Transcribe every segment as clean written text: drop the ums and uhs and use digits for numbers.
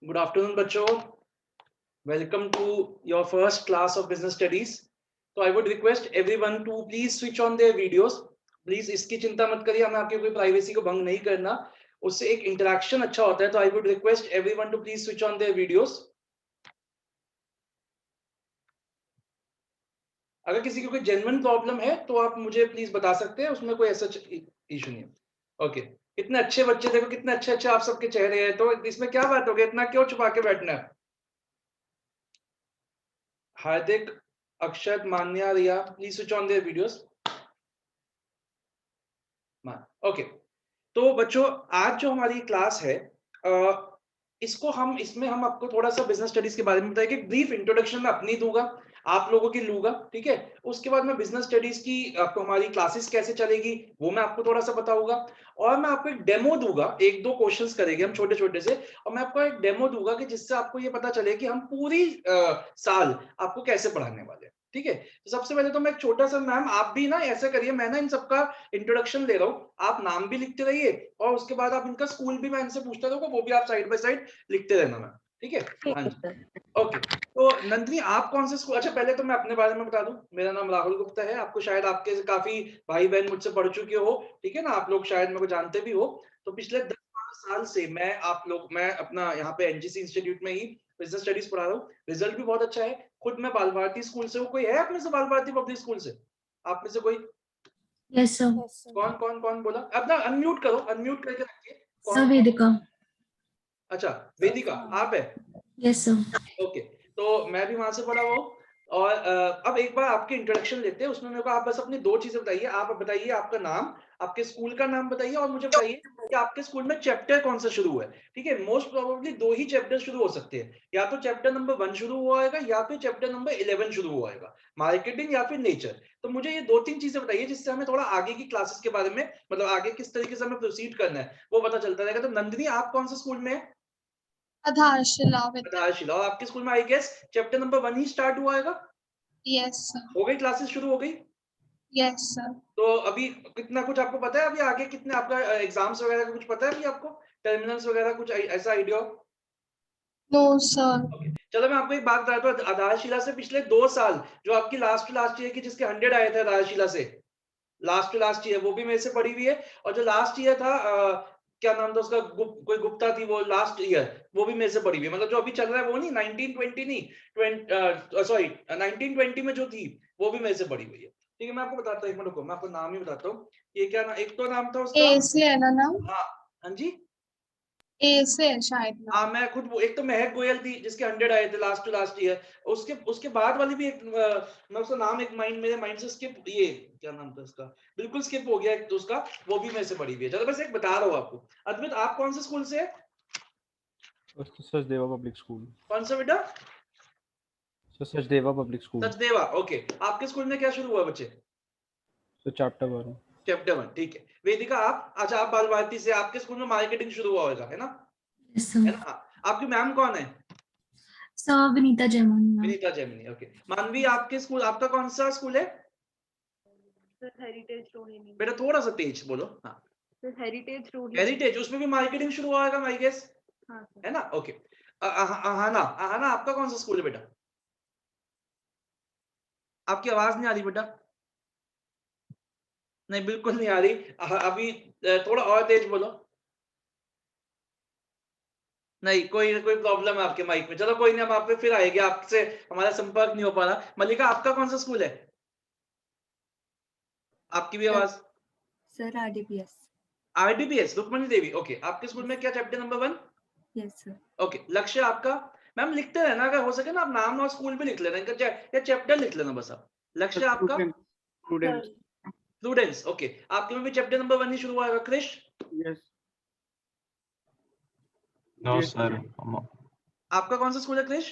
Good afternoon, बच्चों. Welcome to your first class of business studies. So I would request everyone to please switch on their videos. Please इसकी चिंता मत करिए, हमें आपकी कोई प्राइवेसी को भंग नहीं करना. उससे एक इंटरेक्शन अच्छा होता है. तो I would request everyone to please switch on their videos. अगर किसी को कोई जेन्युइन प्रॉब्लम है तो आप मुझे प्लीज बता सकते हैं, उसमें कोई ऐसा इशू नहीं है. ओके. इतने अच्छे बच्चे, देखो कितने अच्छे अच्छे आप सबके चेहरे हैं. तो इसमें क्या बात हो गई, इतना क्यों छुपा के बैठना है? Hardik, Akshat, Manya, Riya, please switch on their videos. Okay. तो बच्चों, आज जो हमारी क्लास है, इसमें हम आपको थोड़ा सा बिजनेस स्टडीज के बारे में बताएंगे. ब्रीफ इंट्रोडक्शन में अपनी दूंगा, आप लोगों की लूंगा, ठीक है. उसके बाद मैं बिजनेस स्टडीज की आपको हमारी क्लासेस कैसे चलेगी वो मैं आपको थोड़ा सा बताऊंगा. और मैं आपको एक डेमो दूंगा, एक दो क्वेश्चंस करेंगे हम छोटे छोटे से, और मैं आपको एक डेमो दूंगा कि जिससे आपको ये पता चले कि हम पूरी साल आपको कैसे पढ़ाने वाले हैं, ठीक है. तो सबसे पहले तो मैं एक छोटा सा, मैम आप भी ना ऐसा करिए, मैं ना इन सबका इंट्रोडक्शन दे रहा हूँ, आप नाम भी लिखते रहिए और उसके बाद आप इनका स्कूल भी मैं इनसे पूछता रहूंगा, वो भी आप साइड बाय साइड लिखते रहना मैम, ठीक है. हाँ जी. ओके. तो नंदिनी, आप कौन से स्कूल, अच्छा पहले तो मैं अपने बारे में बता दूं, मेरा नाम राहुल गुप्ता है. आपको शायद आपके से काफी भाई बहन मुझसे पढ़ चुके हो, ठीक है ना, आप लोग शायद मेरे को जानते भी हो. तो पिछले 10-12 साल से मैं अपना यहाँ पे एनजीसी इंस्टीट्यूट में ही बिजनेस स्टडीज पढ़ा रहा हूँ. रिजल्ट भी बहुत अच्छा है. खुद मैं बाल भारती स्कूल से हूँ. कोई है आप में से बाल भारती पब्लिक स्कूल से? आप में से कोई? Yes sir. कौन कौन कौन बोला? अपना अनम्यूट करो, अनम्यूट करके रखिए. सर वेदिका. अच्छा, वेदिका आप है? Yes sir. ओके. तो मैं भी वहां से पढ़ा हुआ हूँ. और अब एक बार आपके इंट्रोडक्शन लेते हैं. उसमें मेरे को आप बस अपनी दो चीजें बताइए. आप बताइए आपका नाम, आपके स्कूल का नाम बताइए, और मुझे बताइए कि आपके स्कूल में चैप्टर कौन सा शुरू हुआ है. ठीक है, मोस्ट प्रोबेबली दो ही चैप्टर शुरू हो सकते हैं, या तो चैप्टर नंबर 1 शुरू हुआ होगा या फिर चैप्टर नंबर 11 शुरू हुआ होगा, मार्केटिंग या फिर नेचर. तो मुझे ये दो तीन चीजें बताइए जिससे हमें थोड़ा आगे की क्लासेस के बारे में, मतलब आगे किस तरीके से हमें प्रोसीड करना है वो पता चलता रहेगा. तो नंदिनी, आप कौन से स्कूल में है? आधारशिला. आधारशिला. और आपके स्कूल में आई गेस चैप्टर नंबर 1 ही स्टार्ट हुआ है. Yes sir. हो गई, क्लासेस शुरू हो गई. Yes sir. तो अभी कितना कुछ आपको पता है, अभी आगे कितने आपका एग्जाम्स वगैरह का कुछ पता है अभी आपको, टर्मिनल्स वगैरह कुछ ऐसा आइडिया हो? No sir. ओके. चलो मैं आपको एक बात बताता हूँ. आधारशिला से पिछले 2 साल जो आपकी लास्ट ईयर की जिसके 100 आए थे आधारशिला से, लास्ट ईयर वो भी मेरे से पढ़ी हुई है. और जो लास्ट ईयर था, क्या नाम था उसका, कोई गुप्ता थी, वो लास्ट ईयर वो भी मेरे से पढ़ी हुई है. मतलब जो अभी चल रहा है वो नहीं, 1920 नहीं, सॉरी 1920 में जो थी वो भी मेरे से पढ़ी हुई है. ठीक है, मैं आपको बताता हूँ, एक मिनट को मैं आपको नाम ही बताता हूँ. ये क्या ना, एक तो नाम था उसका, ए से है ना नाम? हाँ. हाँ जी. ए से है शायद नाम. हाँ, मैं खुद एक तो महक गोयल थी जिसके 100 आए थे लास्ट ईयर. उसके उसके बाद वाली भी एक, मैं उसका नाम एक मेरे माइंड से स्किप, ये क्या नाम था उसका, बिल्कुल स्किप हो गया एक तो उसका, वो भी मेरे से पढ़ी हुई है. चलो बस एक बता रहा हूँ आपको. अद्वित, आप कौन से स्कूल से है? Sachdeva public school. कौन सा बेटा? Sachdeva public school. Sachdeva. Okay. आपके स्कूल में क्या शुरू हुआ बच्चे? तो चैप्टर 1. चैप्टर 1. ठीक है. वेदिका आप, अच्छा आप बाल भारती से, आपके स्कूल में मार्केटिंग शुरू हुआ होगा, है ना? यस है सर. ना? आपकी मैम कौन है? सर विनीता जयमानी. विनीता जैमिनी. ओके. मानवी, आपके स्कूल, आपका कौन सा स्कूल है? हेरिटेज रोहिणी. बेटा थोड़ा सा तेज बोलो. हाँ, हेरिटेज रोहिणी. हेरिटेज. उसमें भी मार्केटिंग शुरू हुआ होगा आई गेस, हाँ सर. है ना? ओके. अहाना, अहाना आपका कौन सा स्कूल है बेटा? आपकी आवाज नहीं आ रही बेटा. नहीं, बिल्कुल नहीं आ रही. अभी थोड़ा और तेज बोलो. नहीं, कोई कोई प्रॉब्लम है आपके माइक में. चलो कोई नहीं, हम आप पे फिर आएंगे, आपसे हमारा संपर्क नहीं हो पा रहा. मल्लिका, आपका कौन सा स्कूल है? आपकी भी आवाज. सर आरडीपीएस. आरडीपीएस, रुक्मणी देवी. ओके. आपके स्कूल में क्या chapter number 1? Yes sir. Okay. लक्ष्य आपका? मैम लिखते रहना, अगर हो सके ना आप नाम और स्कूल भी लिख लेना, इनका या चैप्टर लिख लेना बस आप. लक्ष्य आपका? स्टूडेंट. स्टूडेंट्स. ओके. आपके में भी चैप्टर नंबर 1 ही शुरू हुआ है. क्रिश? यस. No sir. आपका कौन सा स्कूल है Krish?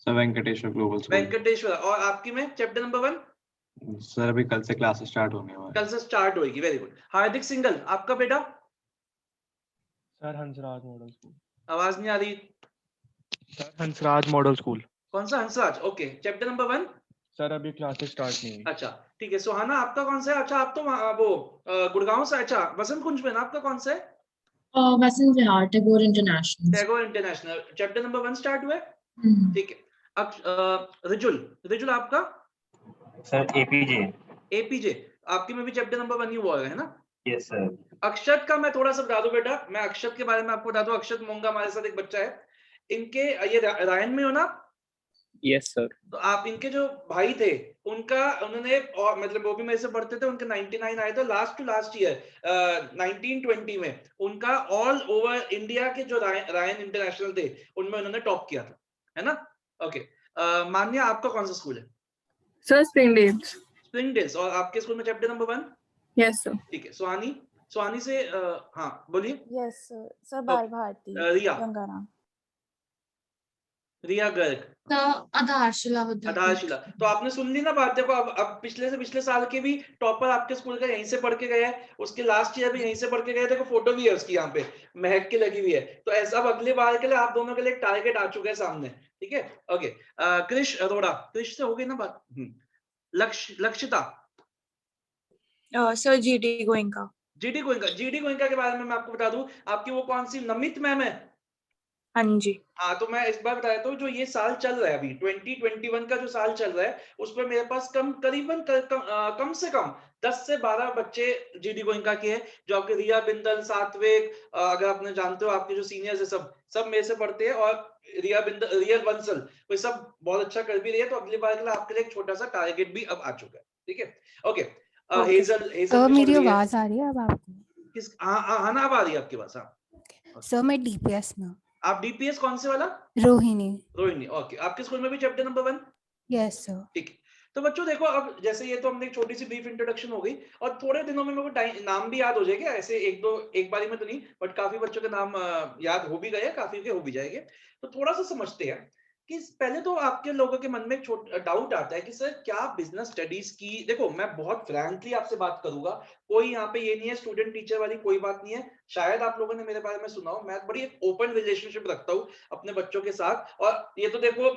Sir Venkateshwar global school. Venkateshwar. और आपकी में चैप्टर नंबर 1? सर अभी कल से क्लासेस स्टार्ट होने वाली. कल से स्टार्ट होगी. Very good. हार्दिक सिंगल, आपका बेटा? Sir Hansraj model school. आवाज नहीं आ रही. Sir Hansraj model school. कौन सा? Hansraj. Okay. Chapter number 1? Sir अभी क्लासेस स्टार्ट नहीं हुई. अच्छा ठीक है. सुहाना, आपका कौन सा है? अच्छा आप तो वो गुड़गांव से. अच्छा, वसंत कुंज में ना आपका कौन सा है? Vasant Vihar Tagore international. Tagore international. Chapter number 1 start हुआ है, ठीक है। रिजुल आपका सर एपीजे। एपीजे आपके में भी चैप्टर नंबर 1 ही हुआ है ना? Yes sir. अक्षत का मैं थोड़ा सा बता दूं बेटा, मैं अक्षत के बारे में आपको बता दूं। अक्षत मोंगा हमारे साथ एक बच्चा है, इनके ये रायन में हो ना? Yes sir. तो आप इनके जो भाई थे उनका उन्होंने और मतलब वो भी मेरे से पढ़ते थे, उनके 99 आए थे लास्ट टू लास्ट ईयर 1920 में। उनका ऑल ओवर इंडिया के जो रायन इंटरनेशनल थे उनमें उन्होंने टॉप किया था, है ना? ओके। मान्या आपका कौन सा स्कूल है? सर स्प्रिंगडेल्स। स्प्रिंगडेल्स। और आपके स्कूल में चैप्टर नंबर 1? Yes sir. ठीक है। सुहानी से हाँ बोलिए। Yes sir. सर बाल भारती। रिया गंगाराम। रिया गर्ग। आधारशिला आधारशिला। तो आपने सुन ली ना बात। देखो अब पिछले से पिछले साल के भी टॉपर आपके स्कूल का यहीं से पढ़ के गया है, उसके लास्ट ईयर भी यहीं से पढ़ के गए। देखो फोटो भी है उसकी यहाँ पे, महक की लगी हुई है। तो ऐसा अब अगले बार के लिए आप दोनों के लिए टारगेट आ चुका है सामने, ठीक है? ओके। कृष अरोड़ा, कृष से हो गई ना बात? Lakshita. Sir GD Goenka. GD Goenka के बारे में मैं आपको बता दूं, आपकी वो कौन सी नमित मैम है? हाँ जी। हाँ, तो मैं इस बार बता देता हूँ, जो ये साल चल रहा है अभी 2021 का जो साल चल रहा है, उस पर मेरे पास करीबन कम से कम 10 से 12 बच्चे जीडी गोइंका के हैं, जो आपके रिया बिंदल, सात्विक, अगर आपने जानते हो आपके जो सीनियर्स है सब मेरे से पढ़ते हैं। और रिया बंसल वो सब बहुत अच्छा कर भी रही है। तो अगली बार के लिए आपके लिए एक छोटा सा टारगेट भी अब आ चुका है, ठीक है? ओके। हेजल मेरी आवाज आ रही है अब आपको? किस? हाँ ना, अब आ रही है आपके पास। हाँ सर मैं डीपीएस में। आप डीपीएस कौन से वाला? रोहिणी। ओके। आपके स्कूल में भी चैप्टर नंबर 1? Yes sir. ठीक है। तो बच्चों देखो, अब जैसे ये तो हमने एक छोटी सी ब्रीफ इंट्रोडक्शन हो गई, और थोड़े दिनों में मेरे को नाम भी याद हो जाएगा, ऐसे एक बारी में तो नहीं, बट काफी बच्चों के नाम याद हो भी गए, काफी के हो भी जाएंगे। तो थोड़ा सा समझते हैं कि पहले तो आपके लोगों के मन में एक छोटा डाउट आता है कि सर क्या बिजनेस स्टडीज की, देखो मैं बहुत फ्रैंकली आपसे बात करूंगा, कोई यहाँ पे ये नहीं है स्टूडेंट टीचर वाली कोई बात नहीं है। शायद आप लोगों ने मेरे बारे में सुना हो, मैं बड़ी एक ओपन रिलेशनशिप रखता हूँ अपने बच्चों के साथ। और ये तो देखो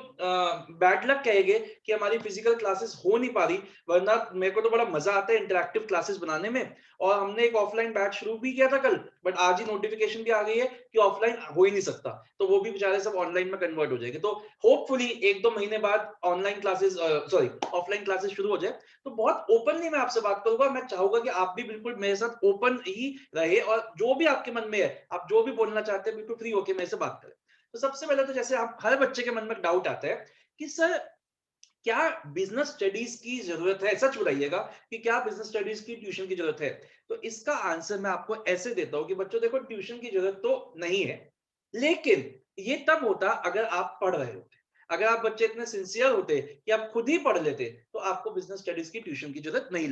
बैड लक कहेंगे कि हमारी फिजिकल क्लासेस हो नहीं पा रही, वरना मेरे को तो बड़ा मजा आता है इंटरैक्टिव क्लासेस बनाने में। और हमने एक ऑफलाइन बैच शुरू भी किया था कल, बट आज ही नोटिफिकेशन भी आ गई है कि ऑफलाइन हो ही नहीं सकता, तो वो भी बेचारे सब ऑनलाइन में कन्वर्ट हो जाएंगे। तो होपफुली 1-2 महीने बाद ऑनलाइन क्लासेस ऑफलाइन क्लासेस शुरू हो जाए। तो बहुत ओपनली मैं आपसे बात करूंगा, मैं चाहूंगा कि आप भी बिल्कुल मेरे साथ ओपन ही रहे, और जो भी आपके मन में है, आप जो भी बोलना चाहते हैं, बिल्कुल फ्री होके मेरे से बात करें। तो सबसे पहले तो जैसे आप हर बच्चे के मन में डाउट आता है कि सर क्या बिजनेस स्टडीज की जरूरत है? सच बताइएगा कि क्या बिजनेस स्टडीज की ट्यूशन की जरूरत है? तो इसका आंसर मैं आपको ऐसे देता हूं कि बच्चों देखो, ट्यूशन की जरूरत तो नहीं है, लेकिन ये तब होता अगर आप पढ़ रहे होते। अगर आप बच्चे इतने सिंसियर होते कि आप खुद ही पढ़ लेते, तो आपको बिजनेस स्टडीज की ट्यूशन की जरूरत नहीं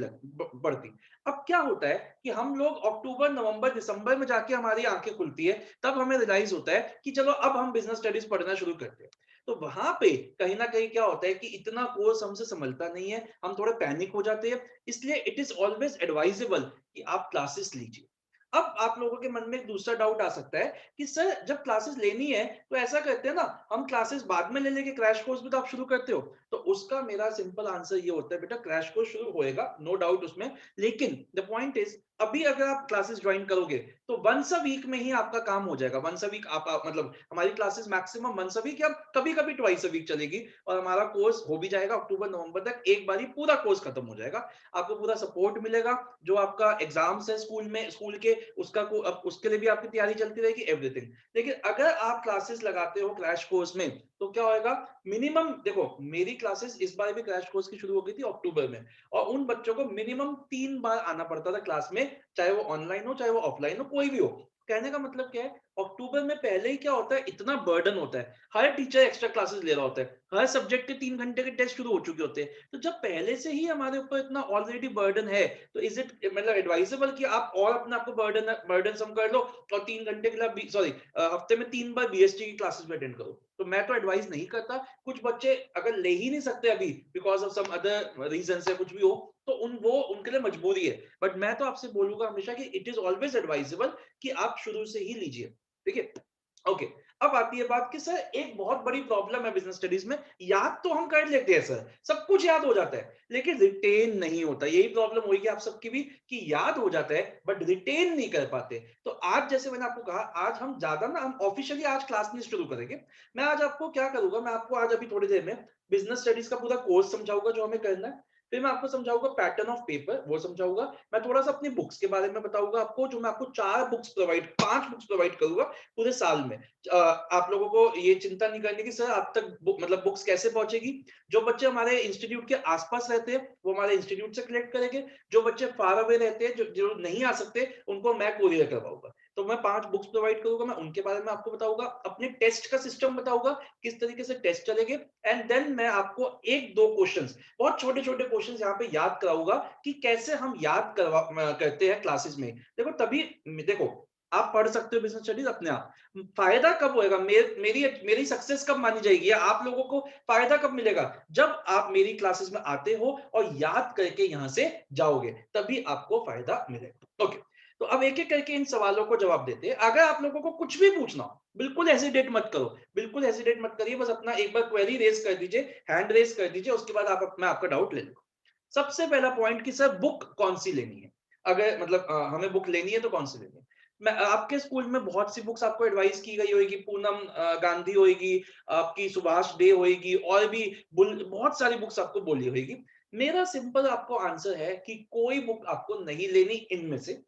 पड़ती। अब क्या होता है कि हम लोग अक्टूबर, नवंबर, दिसंबर में जाके हमारी आंखें खुलती है, तब हमें रियलाइज होता है कि चलो अब हम बिजनेस स्टडीज पढ़ना शुरू करते हैं। तो वहां पे कहीं ना कहीं क्या होता है कि इतना कोर्स हमसे संभलता नहीं है, हम थोड़े पैनिक हो जाते हैं। इसलिए इट इज ऑलवेज एडवाइजेबल कि आप क्लासेस लीजिए। अब आप लोगों के मन में एक दूसरा डाउट आ सकता है कि सर जब क्लासेस लेनी है तो ऐसा करते हैं ना, हम क्लासेस बाद में ले लेके क्रैश कोर्स भी तो आप शुरू करते हो। तो उसका मेरा सिंपल आंसर ये होता है, बेटा क्रैश कोर्स शुरू होएगा, नो डाउट उसमें, लेकिन द पॉइंट इज अभी अगर आप क्लासेस ज्वाइन करोगे तो वंस अ वीक में ही आपका काम हो जाएगा। वंस अ वीक आप मतलब हमारी classes maximum once a week या कभी कभी ट्वाइस अ वीक चलेगी, और हमारा कोर्स हो भी जाएगा अक्टूबर नवंबर तक, एक बारी पूरा कोर्स खत्म हो जाएगा। आपको पूरा सपोर्ट मिलेगा, जो आपका एग्जाम्स है स्कूल के उसके लिए भी आपकी तैयारी चलती रहेगी, एवरीथिंग। लेकिन अगर आप क्लासेस लगाते हो क्रैश कोर्स में, तो क्या होएगा, मिनिमम देखो मेरी क्लासेस इस बार भी क्रैश कोर्स की शुरू हो गई थी अक्टूबर में, और उन बच्चों को मिनिमम 3 बार आना पड़ता था क्लास में, चाहे वो ऑनलाइन हो चाहे वो ऑफलाइन हो, कोई भी हो। कहने का मतलब क्या है, अक्टूबर में पहले ही क्या होता है, इतना बर्डन होता है, हर टीचर एक्स्ट्रा क्लासेस ले रहा होता है, हर सब्जेक्ट के 3 घंटे के टेस्ट शुरू हो चुके होते हैं। तो जब पहले से ही हमारे ऊपर इतना ऑलरेडी बर्डन है, तो इज इट मतलब एडवाइजेबल कि आप और अपने आपको बर्डन सम कर लो और 3 घंटे के लिए हफ्ते में 3 बार बीएसटी की क्लासेस में अटेंड करो? तो मैं तो एडवाइस नहीं करता। कुछ बच्चे अगर ले ही नहीं सकते अभी because of some other reason से कुछ भी हो, तो उनके लिए मजबूरी है, बट मैं तो आपसे बोलूंगा हमेशा कि इट इज ऑलवेज एडवाइजेबल कि आप शुरू से ही लीजिए, ठीक है? ओके अब आती है बात कि सर एक बहुत बड़ी प्रॉब्लम है बिजनेस स्टडीज में, याद तो हम कर लेते हैं सर, सब कुछ याद हो जाता है लेकिन रिटेन नहीं होता। यही प्रॉब्लम होगी आप सबकी भी कि याद हो जाता है बट रिटेन नहीं कर पाते। तो आज जैसे मैंने आपको कहा, आज हम ज्यादा ना हम ऑफिशियली आज क्लास नहीं शुरू करेंगे। मैं आज आपको क्या करूंगा, मैं आपको आज अभी थोड़ी देर में बिजनेस स्टडीज का पूरा कोर्स समझाऊंगा जो हमें करना है। फिर मैं आपको समझाऊंगा पैटर्न ऑफ पेपर, वो समझाऊंगा। मैं थोड़ा सा अपनी बुक्स के बारे में बताऊंगा आपको, जो मैं आपको 5 बुक्स प्रोवाइड करूंगा पूरे साल में। आप लोगों को ये चिंता नहीं करनी कि सर आप तक मतलब बुक्स कैसे पहुंचेगी। जो बच्चे हमारे इंस्टीट्यूट के आसपास रहते हैं वो हमारे इंस्टीट्यूट से कलेक्ट करेंगे, जो बच्चे फार अवे रहते हैं, जो नहीं आ सकते, उनको मैं कोरियर करवाऊंगा। तो मैं 5 बुक्स प्रोवाइड करूंगा, मैं उनके बारे में आपको बताऊंगा, अपने टेस्ट का सिस्टम बताऊंगा किस तरीके से टेस्ट चलेंगे। एंड देन मैं आपको 1-2 क्वेश्चंस, बहुत छोटे छोटे क्वेश्चंस यहाँ पे याद कराऊंगा कि कैसे हम याद करते हैं क्लासेस में। देखो तभी देखो आप पढ़ सकते हो बिजनेस स्टडीज अपने आप, फायदा कब होएगा, मेरी सक्सेस कब मानी जाएगी, या आप लोगों को फायदा कब मिलेगा, जब आप मेरी क्लासेस में आते हो और याद करके यहां से जाओगे, तभी आपको फायदा मिलेगा। ओके तो अब एक एक करके इन सवालों को जवाब देते हैं। अगर आप लोगों को कुछ भी पूछना हो बिल्कुल हेजिटेट मत करो, बिल्कुल हेजिटेट मत करिए, बस अपना एक बार क्वेरी रेज कर दीजिए, हैंड रेज कर दीजिए, उसके बाद मैं आपका डाउट ले लूंगा। सबसे पहला पॉइंट कि सर बुक कौन सी लेनी है, अगर मतलब हमें बुक लेनी है तो कौन सी लेनी है। मैं आपके स्कूल में बहुत सी बुक्स आपको एडवाइस की गई होगी, पूनम गांधी होगी, आपकी सुभाष डे होगी, और भी बहुत सारी बुक्स आपको बोली होगी। मेरा सिंपल आपको आंसर है कि कोई बुक आपको नहीं लेनी इनमें से।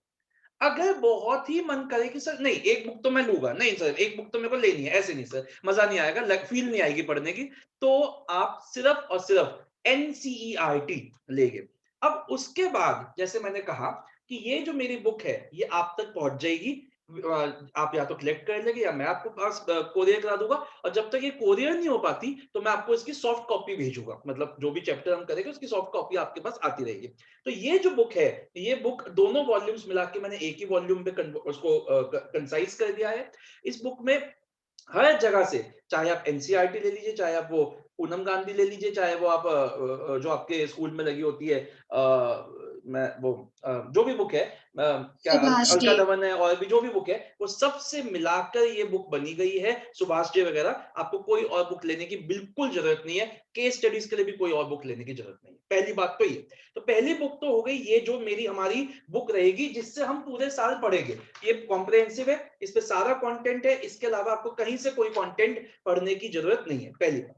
अगर बहुत ही मन करे कि सर नहीं एक बुक तो मैं लूंगा, नहीं सर एक बुक तो मेरे को लेनी है, ऐसे नहीं सर, मजा नहीं आएगा, फील नहीं आएगी पढ़ने की, तो आप सिर्फ और सिर्फ एनसीईआरटी लेंगे। अब उसके बाद जैसे मैंने कहा कि ये जो मेरी बुक है ये आप तक पहुंच जाएगी, आप या तो कलेक्ट कर लेंगे या मैं आपको पास कोरियर करा दूंगा। और जब तक ये कोरियर नहीं हो पाती तो मैं आपको इसकी सॉफ्ट कॉपी भेजूंगा, मतलब जो भी चैप्टर हम करेंगे उसकी सॉफ्ट कॉपी आपके पास आती रहेगी। तो ये जो बुक है, ये बुक दोनों वॉल्यूम्स मिला के मैंने एक ही वॉल्यूम पे उसको कंसाइज कर दिया है। इस बुक में हर जगह से, चाहे आप एनसीईआरटी ले लीजिए, चाहे आप वो पूनम गांधी ले लीजिए, चाहे वो आप जो आपके स्कूल में लगी होती है मैं वो जो भी बुक है, क्या अलका धवन है, और भी जो भी बुक है, वो सबसे मिलाकर ये बुक बनी गई है। सुभाष डे वगैरह, आपको कोई और बुक लेने की बिल्कुल जरूरत नहीं है, केस स्टडीज के लिए भी कोई और बुक लेने की जरूरत नहीं है। पहली बात तो ये, तो पहली बुक तो हो गई, ये जो मेरी हमारी बुक रहेगी जिससे हम पूरे साल पढ़ेंगे। ये कॉम्प्रिहेंसिव है, इस पे सारा कंटेंट है, इसके अलावा आपको कहीं से कोई कंटेंट पढ़ने की जरूरत नहीं है, पहली बात।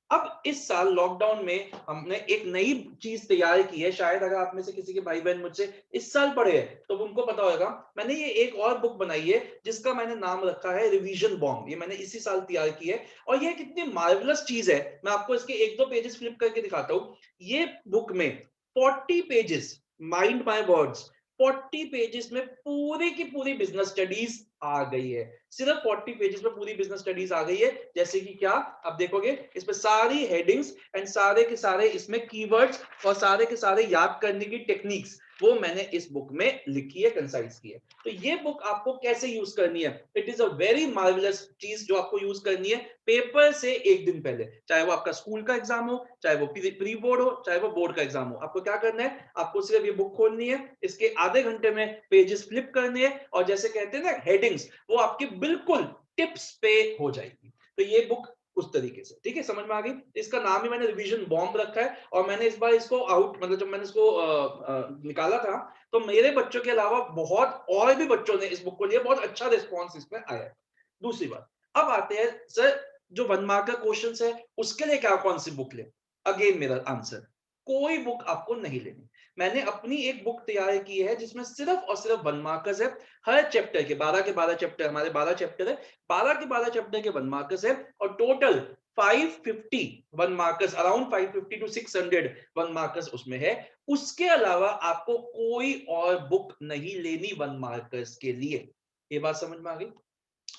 अब इस साल लॉकडाउन में हमने एक नई चीज तैयार की है, शायद अगर आप में से किसी के भाई बहन मुझसे इस साल पढ़े हैं तो उनको पता होगा। मैंने ये एक और बुक बनाई है जिसका मैंने नाम रखा है रिवीजन बॉम्ब, ये मैंने इसी साल तैयार की है, और ये कितनी मार्वलस चीज है। मैं आपको इसके 1-2 पेजेस फ्लिप करके दिखाता हूँ। ये बुक में 40 pages, mind my words, 40 pages में पूरी की पूरी बिजनेस स्टडीज आ गई है। सिर्फ 40 पेजेस में पूरी बिजनेस स्टडीज आ गई है। जैसे कि क्या आप देखोगे, इसमें सारी हेडिंग्स एंड सारे के सारे इसमें कीवर्ड्स और सारे के सारे याद करने की टेक्निक्स, वो मैंने इस बुक में लिखी है, कंसाइज की है। तो ये बुक आपको कैसे यूज करनी है, it is a very marvellous चीज जो आपको यूज करनी है पेपर से एक दिन पहले, चाहे वो आपका स्कूल का एग्जाम हो, चाहे वो प्री बोर्ड हो, चाहे वो बोर्ड का एग्जाम हो। आपको क्या करना है, आपको सिर्फ ये बुक खोलनी है, इसके आधे घंटे में पेजेस फ्लिप करने हैं, और जैसे कहते हैं ना हेडिंग्स, वो आपकी बिल्कुल टिप्स पे हो जाएगी। तो ये बुक उस तरीके से, ठीक है, समझ में आ गई। इसका नाम ही मैंने रिवीजन बॉम्ब रखा है, और मैंने इस बार इसको आउट, मतलब जब मैंने इसको निकाला था तो मेरे बच्चों के अलावा बहुत और भी बच्चों ने इस बुक को लिया, बहुत अच्छा रिस्पॉन्स इसमें आया। दूसरी बात, अब आते हैं सर जो 1 मार्क का क्वेश्चन है उसके लिए क्या कौन सी बुक ले। अगेन मेरा आंसर, कोई बुक आपको नहीं लेनी। मैंने अपनी एक बुक तैयार की है जिसमें सिर्फ और सिर्फ 1 मार्कर्स है। हर चैप्टर के 12 के 12 चैप्टर, हमारे 12 चैप्टर है, 12 के 12 चैप्टर के 1 मार्कर्स है, और total 550 1 markers, around 550 to 600 1 markers उसमें है। उसके अलावा आपको कोई और बुक नहीं लेनी 1 मार्कर्स के लिए। ये बात समझ में आ गई।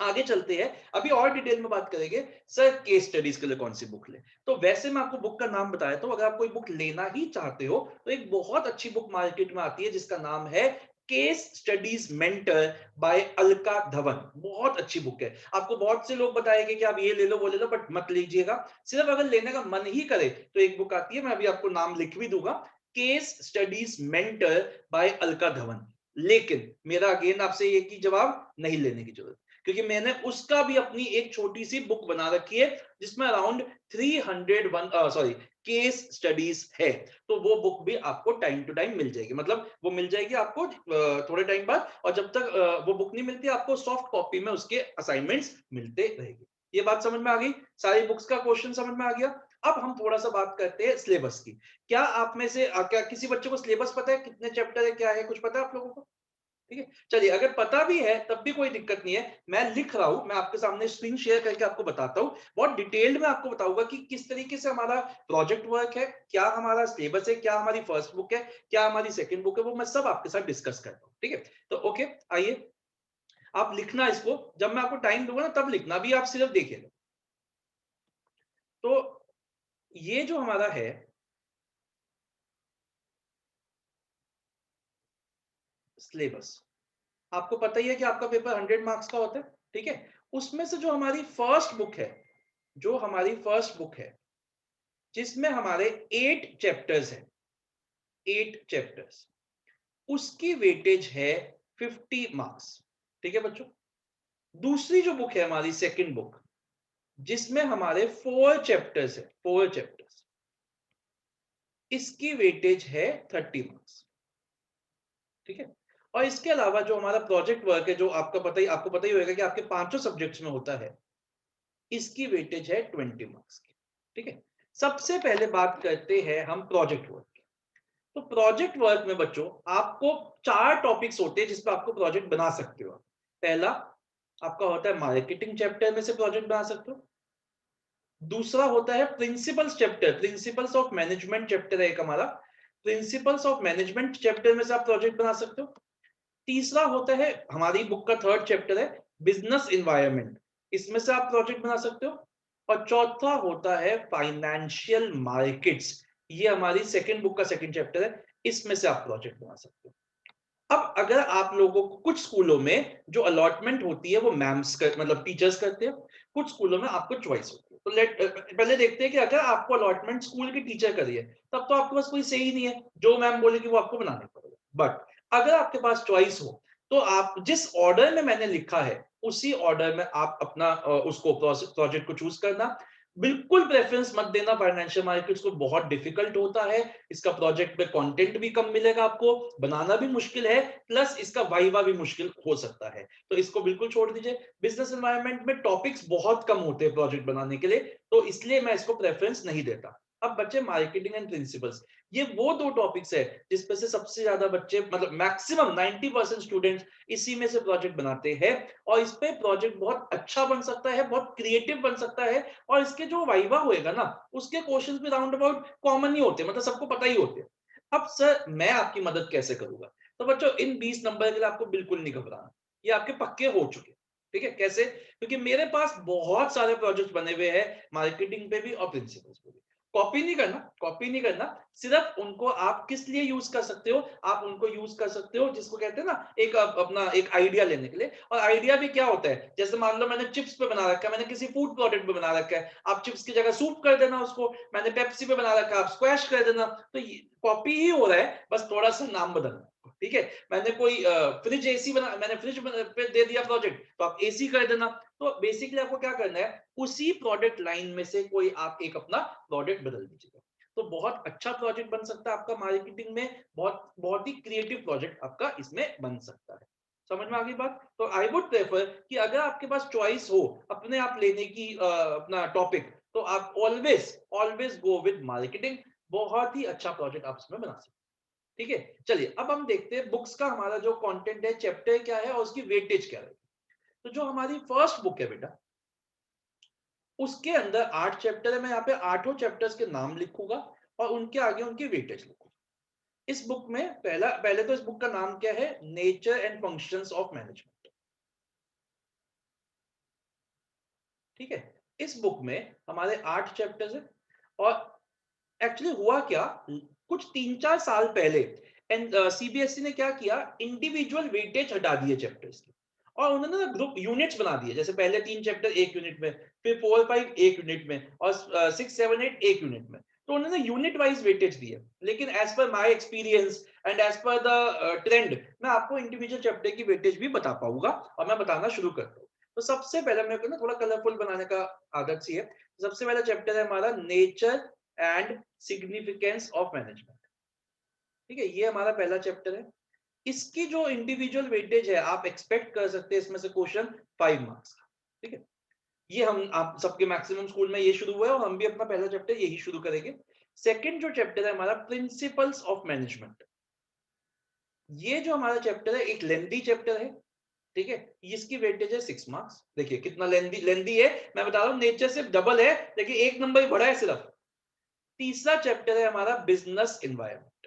आगे चलते हैं, अभी और डिटेल में बात करेंगे सर केस स्टडीज के लिए कौन सी बुक ले। तो वैसे मैं आपको बुक का नाम बताया, तो अगर आप कोई बुक लेना ही चाहते हो तो एक बहुत अच्छी बुक मार्केट में आती है जिसका नाम है case studies mentor by Alka Dhawan. बहुत अच्छी बुक है। आपको बहुत से लोग बताएंगे कि आप ये ले लो वो ले लो, बट मत लीजिएगा। सिर्फ अगर लेने का मन ही करे तो एक बुक आती है, मैं अभी आपको नाम लिख भी दूंगा, case studies mentor by Alka Dhawan. लेकिन मेरा अगेन आपसे एक ही जवाब, नहीं लेने की जरूरत। क्योंकि मैंने उसका भी अपनी एक छोटी सी बुक बना रखी है जिसमें अराउंड 301 केस स्टडीज है। तो वो बुक भी आपको टाइम टू टाइम मिल जाएगी, मतलब वो मिल जाएगी आपको थोड़े टाइम बाद, और जब तक वो बुक नहीं मिलती आपको सॉफ्ट कॉपी में उसके असाइनमेंट्स मिलते रहेंगे। ये बात समझ में आ गई? सारी बुक्स का क्वेश्चन समझ में आ गया? अब हम थोड़ा सा बात करते हैं सिलेबस की। क्या आप में से क्या किसी बच्चे को सिलेबस पता है, कितने चैप्टर है, क्या है, कुछ पता है आप लोगों को? ठीक है, चलिए, अगर पता भी है तब भी कोई दिक्कत नहीं है, मैं लिख रहा हूं, मैं आपके सामने स्क्रीन शेयर करके आपको बताता हूं, बहुत डिटेल्ड में आपको बताऊंगा कि किस तरीके से हमारा प्रोजेक्ट वर्क है, क्या हमारा सिलेबस है, क्या हमारी फर्स्ट बुक है, क्या हमारी सेकंड बुक है, वो मैं सब आपके साथ डिस्कस करता हूं। ठीक है, तो ओके, आइए आप लिखना इसको, जब मैं आपको टाइम दूंगा ना तब लिखना, भी आप सिर्फ देखिएगा। तो ये जो हमारा है सिलेबस, आपको पता ही है कि आपका पेपर 100 मार्क्स का होता है। ठीक है, उसमें से जो हमारी फर्स्ट बुक है, जिसमें हमारे 8 चैप्टर्स हैं, 8 चैप्टर्स, उसकी वेटेज है 50 मार्क्स। ठीक है बच्चों, दूसरी जो बुक है हमारी सेकंड बुक, जिसमें हमारे 4 चैप्टर्स है, 4 चैप्टर्स, इसकी वेटेज है 30 मार्क्स। ठीक है, और इसके अलावा जो हमारा प्रोजेक्ट वर्क है, जो आपको पता ही होगा कि आपके 5 सब्जेक्ट्स में होता है, इसकी वेटेज है 20 मार्क्स की। ठीक है, सबसे पहले बात करते हैं हम प्रोजेक्ट वर्क की। तो प्रोजेक्ट वर्क में बच्चों आपको 4 टॉपिक्स होते हैं जिस पर आपको प्रोजेक्ट बना सकते हो। पहला आपका होता है मार्केटिंग चैप्टर में से प्रोजेक्ट बना सकते हो। दूसरा होता है principles chapter, principles of management chapter है एक हमारा, प्रिंसिपल्स ऑफ मैनेजमेंट चैप्टर में से आप प्रोजेक्ट बना सकते हो। तीसरा होता है हमारी बुक का 3rd चैप्टर है बिजनेस एनवायरनमेंट, इसमें से आप प्रोजेक्ट बना सकते हो। और चौथा होता है फाइनेंशियल मार्केट्स, ये हमारी सेकंड बुक का 2nd चैप्टर है, इसमें से आप प्रोजेक्ट बना सकते हो। अब अगर आप लोगों को कुछ स्कूलों में जो अलॉटमेंट होती है वो मैम्स मतलब टीचर्स करते हैं, कुछ स्कूलों में आपको चॉइस होती है। तो पहले देखते हैं कि अगर आपको अलॉटमेंट स्कूल की टीचर करी है तब तो आपके पास कोई सही नहीं है, जो मैम बोलेगी वो आपको बनाना पड़ेगा। बट अगर आपके पास चॉइस हो तो आप जिस ऑर्डर में मैंने लिखा है उसी ऑर्डर में आप अपना उसको प्रोजेक्ट को चूज करना। बिल्कुल प्रेफरेंस मत देना फाइनेंशियल मार्केट्स को, बहुत डिफिकल्ट होता है, इसका प्रोजेक्ट में कंटेंट भी कम मिलेगा, आपको बनाना भी मुश्किल है, प्लस इसका वाइवा भी मुश्किल हो सकता है, तो इसको बिल्कुल छोड़ दीजिए। बिजनेस एनवायरनमेंट में टॉपिक्स बहुत कम होते हैं प्रोजेक्ट बनाने के लिए, तो इसलिए मैं इसको प्रेफरेंस नहीं देता। अब बच्चे मार्केटिंग एंड प्रिंसिपल्स, ये वो 2 टॉपिक्स है जिसपे से सबसे ज्यादा बच्चे, मतलब मैक्सिमम 90% स्टूडेंट्स इसी में से प्रोजेक्ट बनाते हैं, और इस पे प्रोजेक्ट बहुत अच्छा बन सकता है, बहुत क्रिएटिव बन सकता है, और इसके जो वाइवा होएगा ना उसके क्वेश्चंस भी राउंड अबाउट कॉमन ही होते हैं, मतलब सबको पता ही होते हैं। अब सर मैं आपकी मदद कैसे करूंगा? तो बच्चों इन 20 नंबर के लिए आपको बिल्कुल नहीं घबराना, ये आपके पक्के हो चुके। ठीक है, कैसे? क्योंकि मेरे पास बहुत सारे प्रोजेक्ट बने हुए हैं मार्केटिंग पे भी और प्रिंसिपल्स पे भी। कॉपी नहीं करना, सिर्फ उनको आप किस लिए यूज कर सकते हो, आप उनको यूज कर सकते हो जिसको कहते हैं ना एक अपना एक आइडिया लेने के लिए। और आइडिया भी क्या होता है, जैसे मान लो मैंने चिप्स पे बना रखा है, मैंने किसी फूड प्रोडक्ट पे बना रखा है, आप चिप्स की जगह सूप कर देना उसको, मैंने पेप्सी पे बना रखा है आप स्क्वैश कर देना, तो कॉपी ही हो रहा है, बस थोड़ा सा नाम बदलना। ठीक है, मैंने कोई फ्रिज एसी बना, मैंने फ्रिज पे दे दिया प्रोजेक्ट, तो आप एसी कर देना। तो बेसिकली आपको क्या करना है, उसी प्रोडक्ट लाइन में से कोई आप एक अपना प्रोडक्ट बदल दीजिएगा, तो बहुत अच्छा प्रोजेक्ट बन सकता है आपका मार्केटिंग में, बहुत ही क्रिएटिव प्रोजेक्ट आपका इसमें बन सकता है। समझ में आ गई बात? तो आई वुड प्रेफर कि अगर आपके पास चॉइस हो अपने आप लेने की अपना टॉपिक, तो आप ऑलवेज गो विद मार्केटिंग, बहुत ही अच्छा प्रोजेक्ट आप इसमें बना सकते हैं। ठीक है, चलिए अब हम देखते हैं बुक्स का हमारा जो कंटेंट है, चैप्टर क्या है और उसकी वेटेज क्या है। तो जो हमारी फर्स्ट बुक है बेटा, उसके अंदर 8 चैप्टर है, मैं यहाँ पे 8 चैप्टर्स के नाम लिखूंगा और उनके आगे उनकी वेटेज लिखूंगा। इस बुक में पहले तो इस बुक का नाम क्या है, nature and functions of management. ठीक है, इस बुक में हमारे 8 चैप्टर्स है, और एक्चुअली हुआ क्या, कुछ 3-4 साल पहले सीबीएसई ने क्या किया, इंडिविजुअल वेटेज हटा दिए चैप्टर्स की, और उन्होंने ना ग्रुप यूनिट्स बना दिए, जैसे पहले 3 चैप्टर 1 यूनिट में, फिर 4-5 1 यूनिट में, और 6-7-8 1 यूनिट में, तो उन्होंने यूनिट वाइज वेटेज दिए। लेकिन as per my experience and as per the trend, मैं आपको इंडिविजुअल चैप्टर की वेटेज भी बता पाऊंगा, और मैं बताना शुरू करता हूँ। तो सबसे पहले मेरे को ना थोड़ा कलरफुल बनाने का आदत सी है। सबसे पहला चैप्टर है हमारा nature and significance of management. ठीक है, ये हमारा पहला चैप्टर है। इसकी जो इंडिविजुअल वेटेज है आप एक्सपेक्ट कर सकते हैं इसमें से क्वेश्चन 5 मार्क्स का। ठीक है, ये हम आप सबके मैक्सिमम स्कूल में ये शुरू हुआ है और हम भी अपना पहला चैप्टर यही शुरू करेंगे। सेकंड जो चैप्टर है हमारा प्रिंसिपल्स ऑफ मैनेजमेंट, ये जो हमारा चैप्टर है एक लेंदी चैप्टर है। ठीक है, इसकी वेटेज है 6 मार्क्स। देखिए कितना लेंदी है, मैं बता रहा हूँ नेचर से डबल है लेकिन एक नंबर ही बढ़ा है सिर्फ। तीसरा चैप्टर है हमारा बिजनेस एनवायरनमेंट।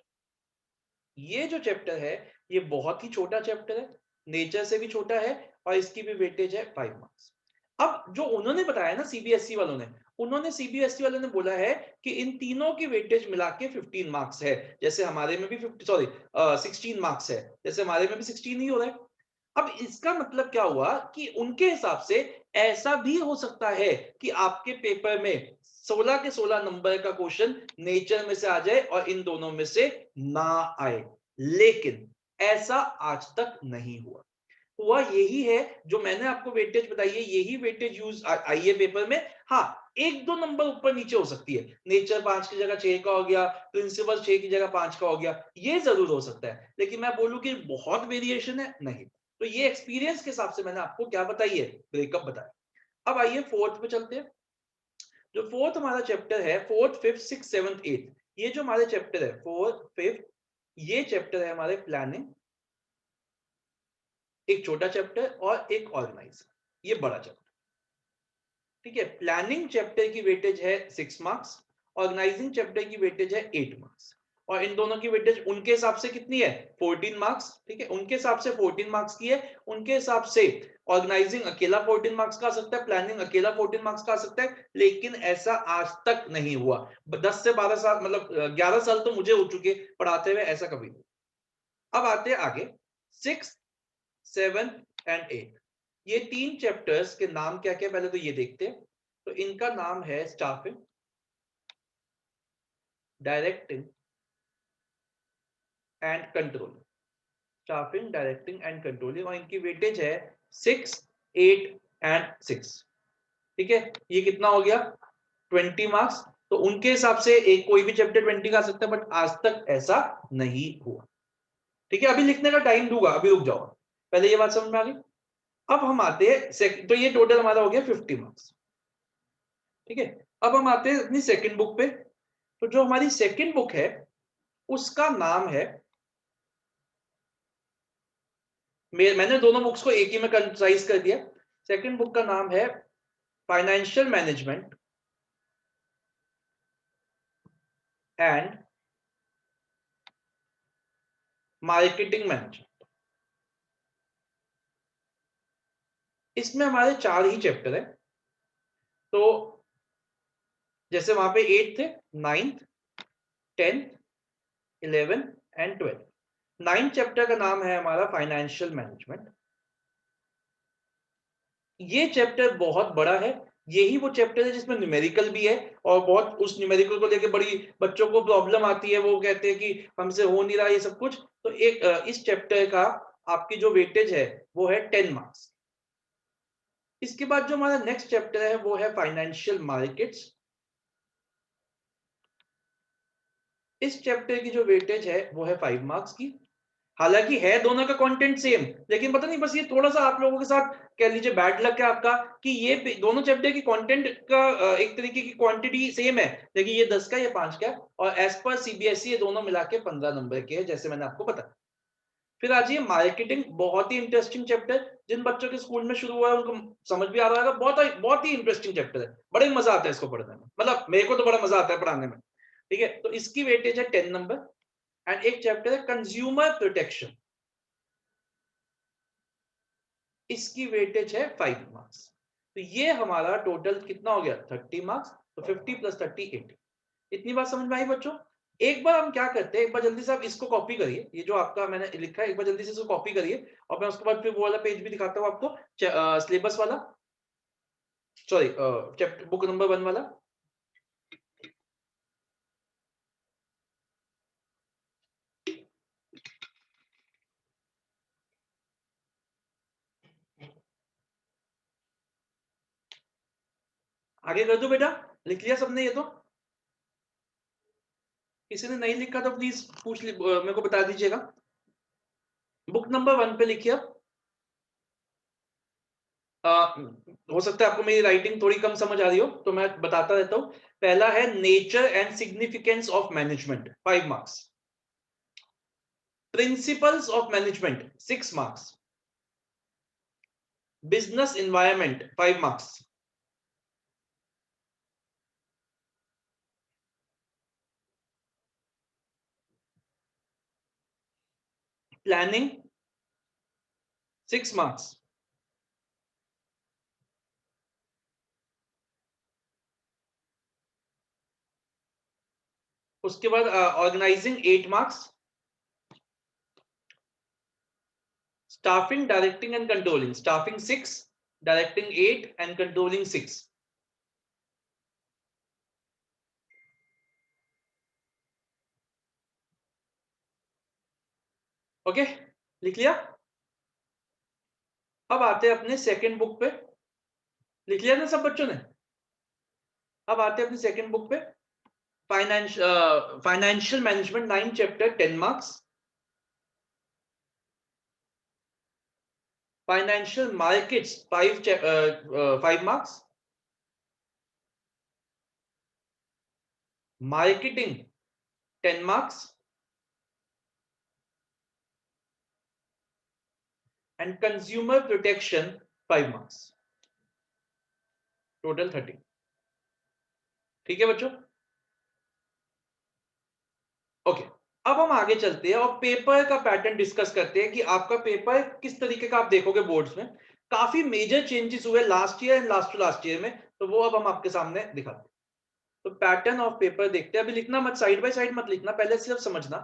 ये जो चैप्टर है ये बहुत ही छोटा चैप्टर है, नेचर से भी छोटा है और इसकी भी वेटेज है 5 मार्क्स। अब जो उन्होंने बताया ना सीबीएसई वालों ने, सीबीएसई वालों ने बोला है कि इन तीनों की वेटेज मिला के 15 मार्क्स है, जैसे हमारे में भी 16 मार्क्स है, जैसे हमारे में भी 16 ही हो रहा है। अब इसका मतलब क्या हुआ कि उनके हिसाब से ऐसा भी हो सकता है कि आपके पेपर में 16 के 16 नंबर का क्वेश्चन नेचर में से आ जाए और इन दोनों में से ना आए, लेकिन ऐसा आज तक नहीं हुआ। हुआ यही है जो मैंने आपको वेटेज बताई है, यही वेटेज यूज आई है पेपर में। हाँ, एक दो नंबर ऊपर नीचे हो सकती है, नेचर 5 की जगह 6 का हो गया, प्रिंसिपल 6 की जगह 5 का हो गया, ये जरूर हो सकता है, लेकिन मैं बोलूं कि बहुत वेरिएशन है नहीं। तो ये एक्सपीरियंस के हिसाब से मैंने आपको क्या बताई है, ब्रेकअप बताया। अब आइए फोर्थ पे चलते हैं। जो फोर्थ हमारा चैप्टर है, फोर्थ, फिफ्थ, सिक्स, सेवंथ, एथ, ये जो हमारे चैप्टर है फोर्थ फिफ्थ, ये चैप्टर है हमारे प्लानिंग, एक छोटा चैप्टर और एक ऑर्गेनाइज, ये बड़ा चैप्टर। ठीक है, प्लानिंग चैप्टर की वेटेज है 6 मार्क्स, ऑर्गेनाइजिंग चैप्टर की वेटेज है 8 मार्क्स, और इन दोनों की वेटेज उनके हिसाब से कितनी है 14 मार्क्स। ठीक है, उनके हिसाब से 14 मार्क्स की है, उनके हिसाब से ऑर्गेनाइजिंग अकेला 14 मार्क्स का आ सकता है, प्लानिंग अकेला 14 मार्क्स का आ सकता है, लेकिन ऐसा आज तक नहीं हुआ। 10 से 12 साल मतलब 11 साल तो मुझे हो चुके पढ़ाते हुए, ऐसा कभी नहीं। अब आते हैं आगे 6, 7 एंड 8, ये तीन चैप्टर्स के नाम क्या क्या पहले तो ये देखते हैं। तो इनका नाम है staffing, directing and controlling. Staffing, directing and controlling, और इनकी वेटेज है 6, 8 एंड 6। ठीक है, ये कितना हो गया 20 मार्क्स। तो उनके हिसाब से एक कोई भी चैप्टर 20 का आ सकता है, बट आज तक ऐसा नहीं हुआ। ठीक है, अभी लिखने का टाइम दूंगा, अभी रुक जाओ, पहले ये बात समझ में आ गई। अब हम आते हैं तो ये टोटल हमारा हो गया 50 मार्क्स। ठीक है, अब हम आते हैं अपनी सेकंड बुक पे। तो जो हमारी सेकंड बुक है उसका नाम है, मैंने दोनों बुक्स को एक ही में कंसाइज कर दिया। सेकंड बुक का नाम है financial management and marketing management. इसमें हमारे 4 ही चैप्टर है। तो जैसे वहां पे 8 थे, 9th, 10th, 11 and 12। 9th chapter का नाम है हमारा फाइनेंशियल मैनेजमेंट। ये चैप्टर बहुत बड़ा है, यही वो चैप्टर है जिसमें न्यूमेरिकल भी है, और बहुत उस न्यूमेरिकल को लेके बड़ी बच्चों को प्रॉब्लम आती है, वो कहते हैं कि हमसे हो नहीं रहा ये सब कुछ। तो एक इस चैप्टर का आपकी जो वेटेज है वो है 10 मार्क्स। इसके बाद जो हमारा नेक्स्ट चैप्टर है वो है फाइनेंशियल मार्केट्स। इस चैप्टर की जो वेटेज है वो है 5 मार्क्स की। हालांकि है दोनों का कंटेंट सेम, लेकिन पता नहीं बस ये थोड़ा सा आप लोगों के साथ कह लीजिए बैड लक है आपका कि ये दोनों चैप्टर की कंटेंट का एक तरीके की क्वांटिटी सेम है, लेकिन ये 10 का ये 5 का है, और एज पर सीबीएसई ये दोनों मिला के 15 नंबर के है, जैसे मैंने आपको बताया। फिर आज ये मार्केटिंग, बहुत ही इंटरेस्टिंग चैप्टर, जिन बच्चों के स्कूल में शुरू हुआ है उनको समझ भी आ रहा है, बहुत ही इंटरेस्टिंग चैप्टर है, बड़े मजा आता है इसको पढ़ने में, मतलब मेरे को तो बड़ा मजा आता है पढ़ाने में। ठीक है, तो इसकी वेटेज है 10 नंबर। एंड एक चैप्टर है कंज्यूमर प्रोटेक्शन, इसकी वेटेज है 5 मार्क्स। तो ये हमारा टोटल कितना हो गया 30 मार्क्स। तो 50 + 30 80। इतनी बात समझ में आई बच्चों? एक बार हम क्या करते हैं, एक बार जल्दी से आप इसको कॉपी करिए, ये जो आपका मैंने लिखा है एक बार जल्दी से इसको कॉपी करिए, और मैं उसके बाद फिर वो वाला पेज भी दिखाता हूँ आपको, सिलेबस वाला, सॉरी चैप्टर बुक नंबर 1 वाला। आगे कर दो बेटा, लिख लिया सबने ये तो? किसी ने नहीं लिखा तो प्लीज पूछ मेरे को बता दीजिएगा। बुक नंबर 1 पे लिखिए। हो सकता है आपको मेरी राइटिंग थोड़ी कम समझ आ रही हो तो मैं बताता रहता हूं। पहला है nature and significance of management, 5 marks. Principles of management, 6 marks. Business environment, 5 marks. Planning, 6 marks. उसके बाद organising, 8 marks. Staffing, directing and controlling, staffing 6, directing 8 and controlling 6। Okay, लिख लिया? अब आते हैं अपने सेकंड बुक पे। लिख लिया ना सब बच्चों ने? अब आते हैं अपनी सेकंड बुक पे। Financial management 9 chapter, 10 marks. Financial markets 5 marks. Marketing 10 marks. And consumer protection 5 marks. Total 30। ठीक है बच्चों? ओके, अब हम आगे चलते हैं और पेपर का पैटर्न डिस्कस करते हैं कि आपका पेपर किस तरीके का आप देखोगे बोर्ड्स में। काफी मेजर चेंजेस हुए last year and last to last year में, तो वो अब हम आपके सामने दिखाते हैं। तो पैटर्न ऑफ पेपर देखते हैं। अभी लिखना मत, साइड बाय साइड मत लिखना, पहले सिर्फ समझना।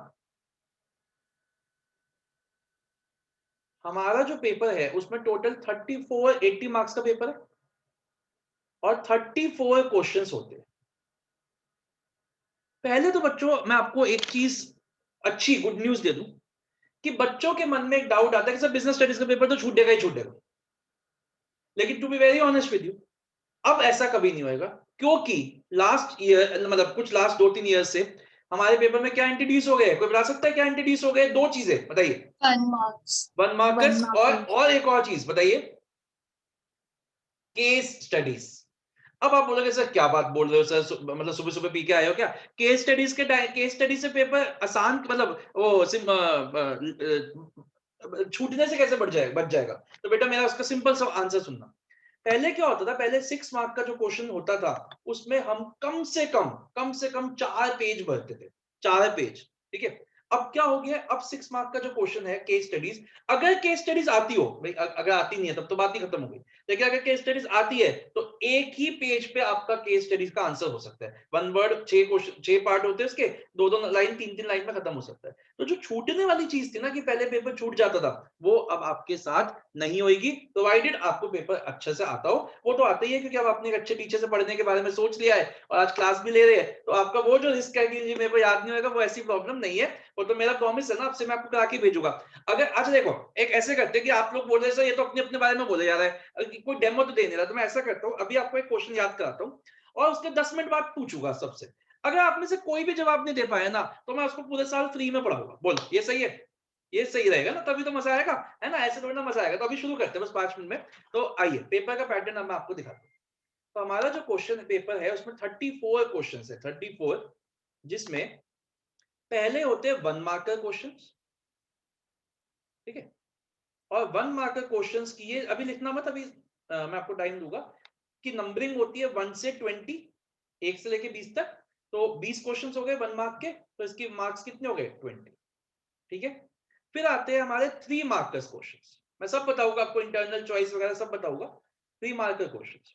हमारा जो पेपर है उसमें टोटल 34 80 मार्क्स का पेपर है और 34 क्वेश्चंस होते हैं। पहले तो बच्चों मैं आपको एक चीज अच्छी गुड न्यूज दे दूं कि बच्चों के मन में एक डाउट आता है कि सर बिजनेस स्टडीज का पेपर तो छूटेगा ही छूटेगा। लेकिन to be very honest with you, अब ऐसा कभी नहीं होएगा, क्योंकि लास्ट ईयर मतलब कुछ लास्ट 2-3 ईयर से हमारे पेपर में क्या इंट्रोड्यूस हो गए? कोई बता सकता है क्या इंट्रोड्यूस हो गए? 2 चीजें बताइए। 1 मार्क्स। 1 मार्कर्स और एक और चीज बताइए, केस स्टडीज। अब आप बोलोगे सर क्या बात बोल रहे हो सर, मतलब सुबह सुबह पी के आए हो क्या? केस स्टडीज से पेपर आसान, मतलब वो छूटने से कैसे बच जाएगा? तो बेटा मेरा उसका सिंपल सा आंसर सुनना। पहले क्या होता था, पहले 6 मार्क का जो क्वेश्चन होता था उसमें हम कम से कम 4 पेज भरते थे, 4 पेज। ठीक है, अब क्या हो गया, अब 6 मार्क का जो क्वेश्चन है केस स्टडीज, अगर केस स्टडीज आती हो, अगर आती नहीं है तब तो बात ही खत्म हो गई, लेकिन अगर केस स्टडीज आती है तो एक ही पेज पे आपका केस स्टडीज का आंसर हो सकता है। 1 वर्ड, 6 क्वेश्चन, 6 पार्ट होते हैं उसके, 2-2 लाइन, 3-3 लाइन में खत्म हो सकता है। तो जो छूटने वाली चीज थी ना कि पहले पेपर छूट जाता था, वो अब आपके साथ नहीं होगी, प्रोवाइडेड आपको पेपर अच्छे से आता हो। वो तो आता ही है क्योंकि अब आपने एक अच्छे टीचर से पढ़ने के बारे में सोच लिया है और आज क्लास भी ले रहे हैं, तो आपका वो जो रिस्क है कि मेरे को याद नहीं होगा, वो ऐसी प्रॉब्लम नहीं है। वो तो मेरा प्रॉमिस है ना आपसे, मैं आपको करा के भेजूंगा। अगर अच्छा देखो, एक ऐसे करते हैं कि आप लोग बोल रहे हैं ये तो अपने अपने बारे में बोले जा रहा है, कोई डेमो तो दे नहीं रहा, तो मैं ऐसा करता हूँ, अभी आपको एक क्वेश्चन याद कराता हूँ और उसके 10 मिनट बाद पूछूंगा सबसे। अगर आप में से कोई भी जवाब नहीं दे पाया ना, तो मैं उसको पूरे साल फ्री में पढ़ाऊंगा। बोलो ये सही है? ये सही रहेगा ना, तभी तो मजा आएगा, है ना? ऐसे थोड़ी ना मजा आएगा। तो अभी शुरू करते हैं बस 5 मिनट में। तो आइए पेपर का पैटर्न अब मैं आपको दिखाता हूँ। तो हमारा जो क्वेश्चन पेपर है उसमें 34 क्वेश्चंस है, 34, जिसमें पहले होते हैं 1 मार्कर क्वेश्चंस। ठीक है, और 1 मार्कर क्वेश्चंस की ये अभी लिखना मत, अभी मैं आपको टाइम दूंगा कि नंबरिंग होती है 1 से 20, 1 से लेके 20 तक। तो 20 क्वेश्चंस हो गए 1 मार्क के, तो इसके मार्क्स कितने हो गए? 20। ठीक है, फिर आते हैं हमारे 3 मार्कर्स क्वेश्चंस। मैं सब बताऊंगा आपको, इंटरनल चॉइस वगैरह सब बताऊंगा। 3 मार्कर क्वेश्चंस,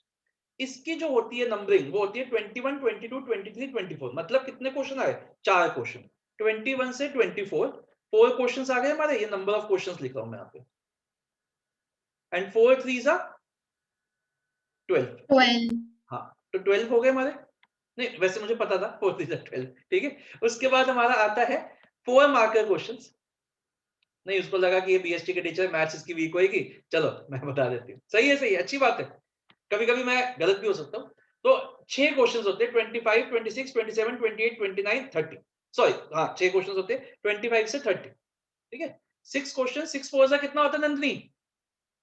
इसकी जो होती है नंबरिंग, वो होती है 21, 22, 23, 24। मतलब कितने क्वेश्चन आए? 4 क्वेश्चन, 21 से 24, 4 क्वेश्चंस आ गए हमारे। ये नंबर ऑफ क्वेश्चंस लिख रहा हूं मैं यहाँ पे, एंड 4 3s are 12। हाँ, तो 12 हो गए हमारे। नहीं वैसे मुझे पता था 4 3s are 12। ठीक है, उसके बाद हमारा आता है 4 मार्कर क्वेश्चंस। नहीं, उसको लगा कि ये बीएसटी के टीचर मैथ्स इसकी वीक होएगी, चलो मैं बता देती हूँ। सही है, सही है, अच्छी बात है। कभी कभी मैं गलत भी हो सकता हूँ। तो 6 क्वेश्चंस होते हैं, 25, 26, 27, 28, 29, 30। सॉरी, हाँ 6 क्वेश्चंस होते हैं 25 से 30, ठीक है। 6 क्वेश्चन, 6 4 जा कितना होता है नंदिनी?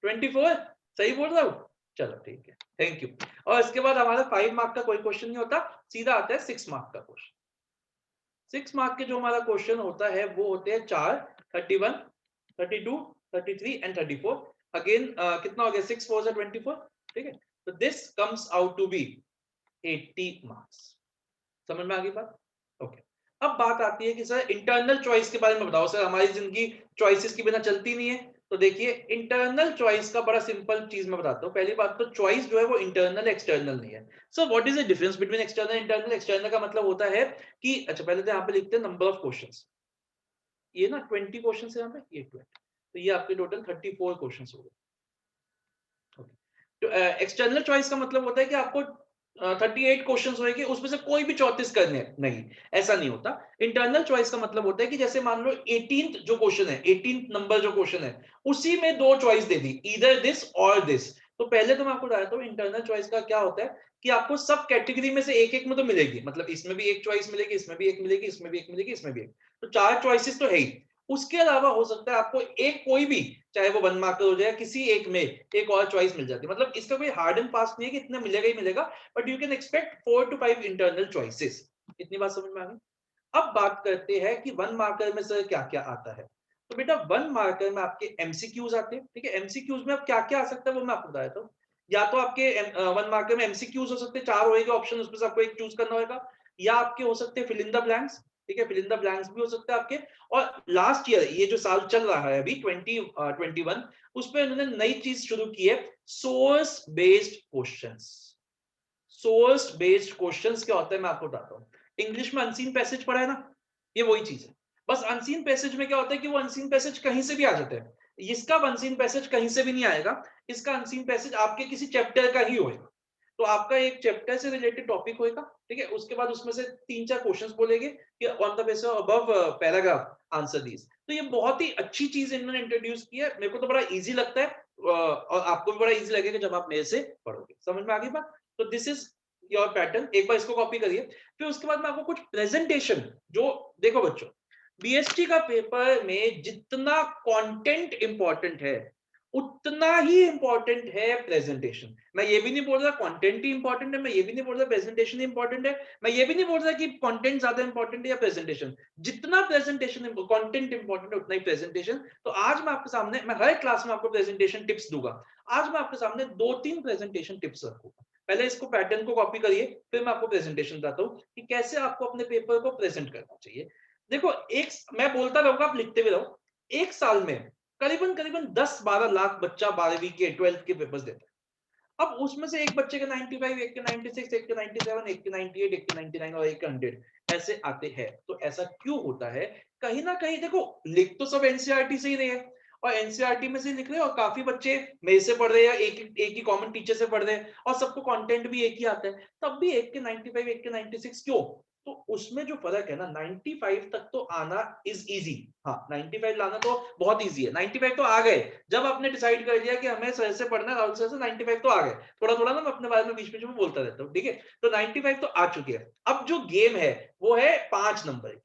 24, सही बोल रहा हूँ? चलो ठीक है, थैंक यू। और इसके बाद हमारा 5 मार्क का कोई क्वेश्चन नहीं होता, सीधा आता है 6 मार्क का क्वेश्चन। 6 मार्क के जो हमारा क्वेश्चन होता है वो होते हैं 4, 31, 32, 33 एंड 34। अगेन कितना हो गया? 6 4 जा 24, ठीक है। तो this comes out to be 80 marks. समझ में आ गई बात? ओके। अब बात आती है कि सर इंटरनल चॉइस के बारे में बताओ। सर हमारी जिंदगी चॉइसेस के बिना चलती नहीं है। तो देखिए इंटरनल चॉइस का बड़ा सिंपल चीज मैं बताता हूँ। पहली बात तो चॉइस जो है वो इंटरनल एक्सटर्नल नहीं है। Sir what is the difference between external internal? External का मतलब होता है कि अच्छा पहले तो यहाँ पे लिखते हैं नंबर ऑफ क्वेश्चंस। ये ना 20 क्वेश्चन है यहाँ पे, ये 20, तो ये आपके टोटल 34 क्वेश्चन हो गए। तो एक्सटर्नल चॉइस का मतलब होता है कि आपको 38 क्वेश्चन होंगे, उसमें से कोई भी 34 करने नहीं, ऐसा नहीं होता। इंटरनल चॉइस का मतलब होता है कि जैसे मान लो 18th जो क्वेश्चन है, 18th नंबर जो क्वेश्चन है, उसी में 2 choice they the, either this और दिस। तो पहले तो मैं आपको बताता हूँ इंटरनल चॉइस का क्या होता है कि आपको सब कैटेगरी में से एक एक में तो मिलेगी, मतलब इसमें भी एक चॉइस मिलेगी, इसमें भी एक मिलेगी, इसमें भी एक मिलेगी, इसमें भी एक, तो 4 चॉइसेस तो है ही। उसके अलावा हो सकता है आपको एक कोई भी, चाहे वो 1 मार्कर हो जाए, किसी एक में एक और चॉइस मिल जाती है। मतलब इसका कोई हार्ड एंड फास्ट नहीं है कि इतना मिलेगा ही मिलेगा, but you can expect 4 to 5 internal choices. इतनी बात समझ में आ गई? अब बात करते हैं कि 1 मार्कर में सर क्या क्या आता है। तो बेटा 1 मार्कर में आपके एमसीक्यूज आते हैं, ठीक है। एमसीक्यूज में अब क्या क्या आ सकता है वो मैं आपको बता देता हूँ। या तो आपके 1 मार्कर में एमसीक्यूज हो सकते हैं, 4 होएगा ऑप्शन, उसमें से आपको एक चूज करना होगा। या आपके हो सकते हैं फिल इन द ब्लैंक्स, ठीक है, फिल इन द ब्लैंक्स भी हो सकता है आपके। और लास्ट ईयर, ये जो साल चल रहा है अभी 2021, उसमें उन्होंने नई चीज शुरू की है, source based questions. Source based questions क्या होता है मैं आपको बताता हूँ। इंग्लिश में अनसीन पैसेज पढ़ा है ना, ये वही चीज है। बस अनसीन पैसेज में क्या होता है कि वो अनसीन पैसेज कहीं से भी आ जाते हैं। इसका अनसीन पैसेज कहीं से भी नहीं आएगा, इसका अनसीन पैसेज आपके किसी चैप्टर का ही होएगा। तो आपका एक चैप्टर से रिलेटेड टॉपिक होएगा, ठीक है। उसके बाद उसमें से 3-4 क्वेश्चंस बोलेंगे कि on the basis of above paragraph answer these. तो ये बहुत ही अच्छी चीज इन्होंने इंट्रोड्यूस की है, मेरे को तो बड़ा इजी लगता है, और आपको भी बड़ा इजी लगेगा जब आप मेरे से पढ़ोगे। समझ में आ गई बात? तो दिस इज योर पैटर्न, एक बार इसको कॉपी करिए। फिर उसके बाद मैं आपको कुछ प्रेजेंटेशन, जो देखो बच्चों, बीएसटी का पेपर में जितना कंटेंट इंपॉर्टेंट है उतना ही इंपॉर्टेंट है प्रेजेंटेशन। मैं ये भी नहीं बोल रहा कंटेंट ही इंपॉर्टेंट है, मैं ये भी नहीं बोल रहा प्रेजेंटेशन इंपॉर्टेंट है, मैं ये भी नहीं बोल रहा कि कंटेंट ज्यादा इंपॉर्टेंट है या प्रेजेंटेशन। जितना प्रेजेंटेशन कंटेंट इंपॉर्टेंट है उतना ही प्रेजेंटेशन। तो आज मैं आपके सामने, मैं हर क्लास में आपको प्रेजेंटेशन टिप्स दूंगा। आज मैं आपके सामने 2-3 प्रेजेंटेशन टिप्स रखूंगा। पहले इसको पैटर्न को कॉपी करिए, फिर मैं आपको प्रेजेंटेशन बताता हूँ कि कैसे आपको अपने पेपर को प्रेजेंट करना चाहिए। देखो, एक मैं बोलता रहूंगा, आप लिखते भी रहो। एक साल में करीबन 10-12 लाख बच्चा 12वीं के 12th के पेपर्स देता है। अब उसमें से एक बच्चे के 95, एक के 96, एक के 97, एक के 98, एक के 99 और एक के 100 ऐसे आते हैं। तो ऐसा क्यों होता है? कहीं ना कहीं देखो, लिख तो सब एनसीईआरटी से ही रहे हैं, और एनसीईआरटी में से लिख रहे हैं, और काफी बच्चे मेरे से पढ़ रहे हैं या एक ही कॉमन टीचर से पढ़ रहे हैं, और सबको कंटेंट भी एक ही आता है, तब भी एक के 95, एक के 96 क्यों? तो उसमें जो फर्क है ना, 95 तक तो आना इज इजी। हाँ, 95 लाना तो बहुत इजी है। 95 तो आ गए जब आपने डिसाइड कर लिया कि हमें सर से पढ़ना है, राहुल सर से, 95 तो आ गए। थोड़ा थोड़ा ना मैं अपने बारे में बीच में बोलता रहता हूँ, ठीक है। तो 95 तो आ चुके हैं। अब जो गेम है वो है 5 नंबर की।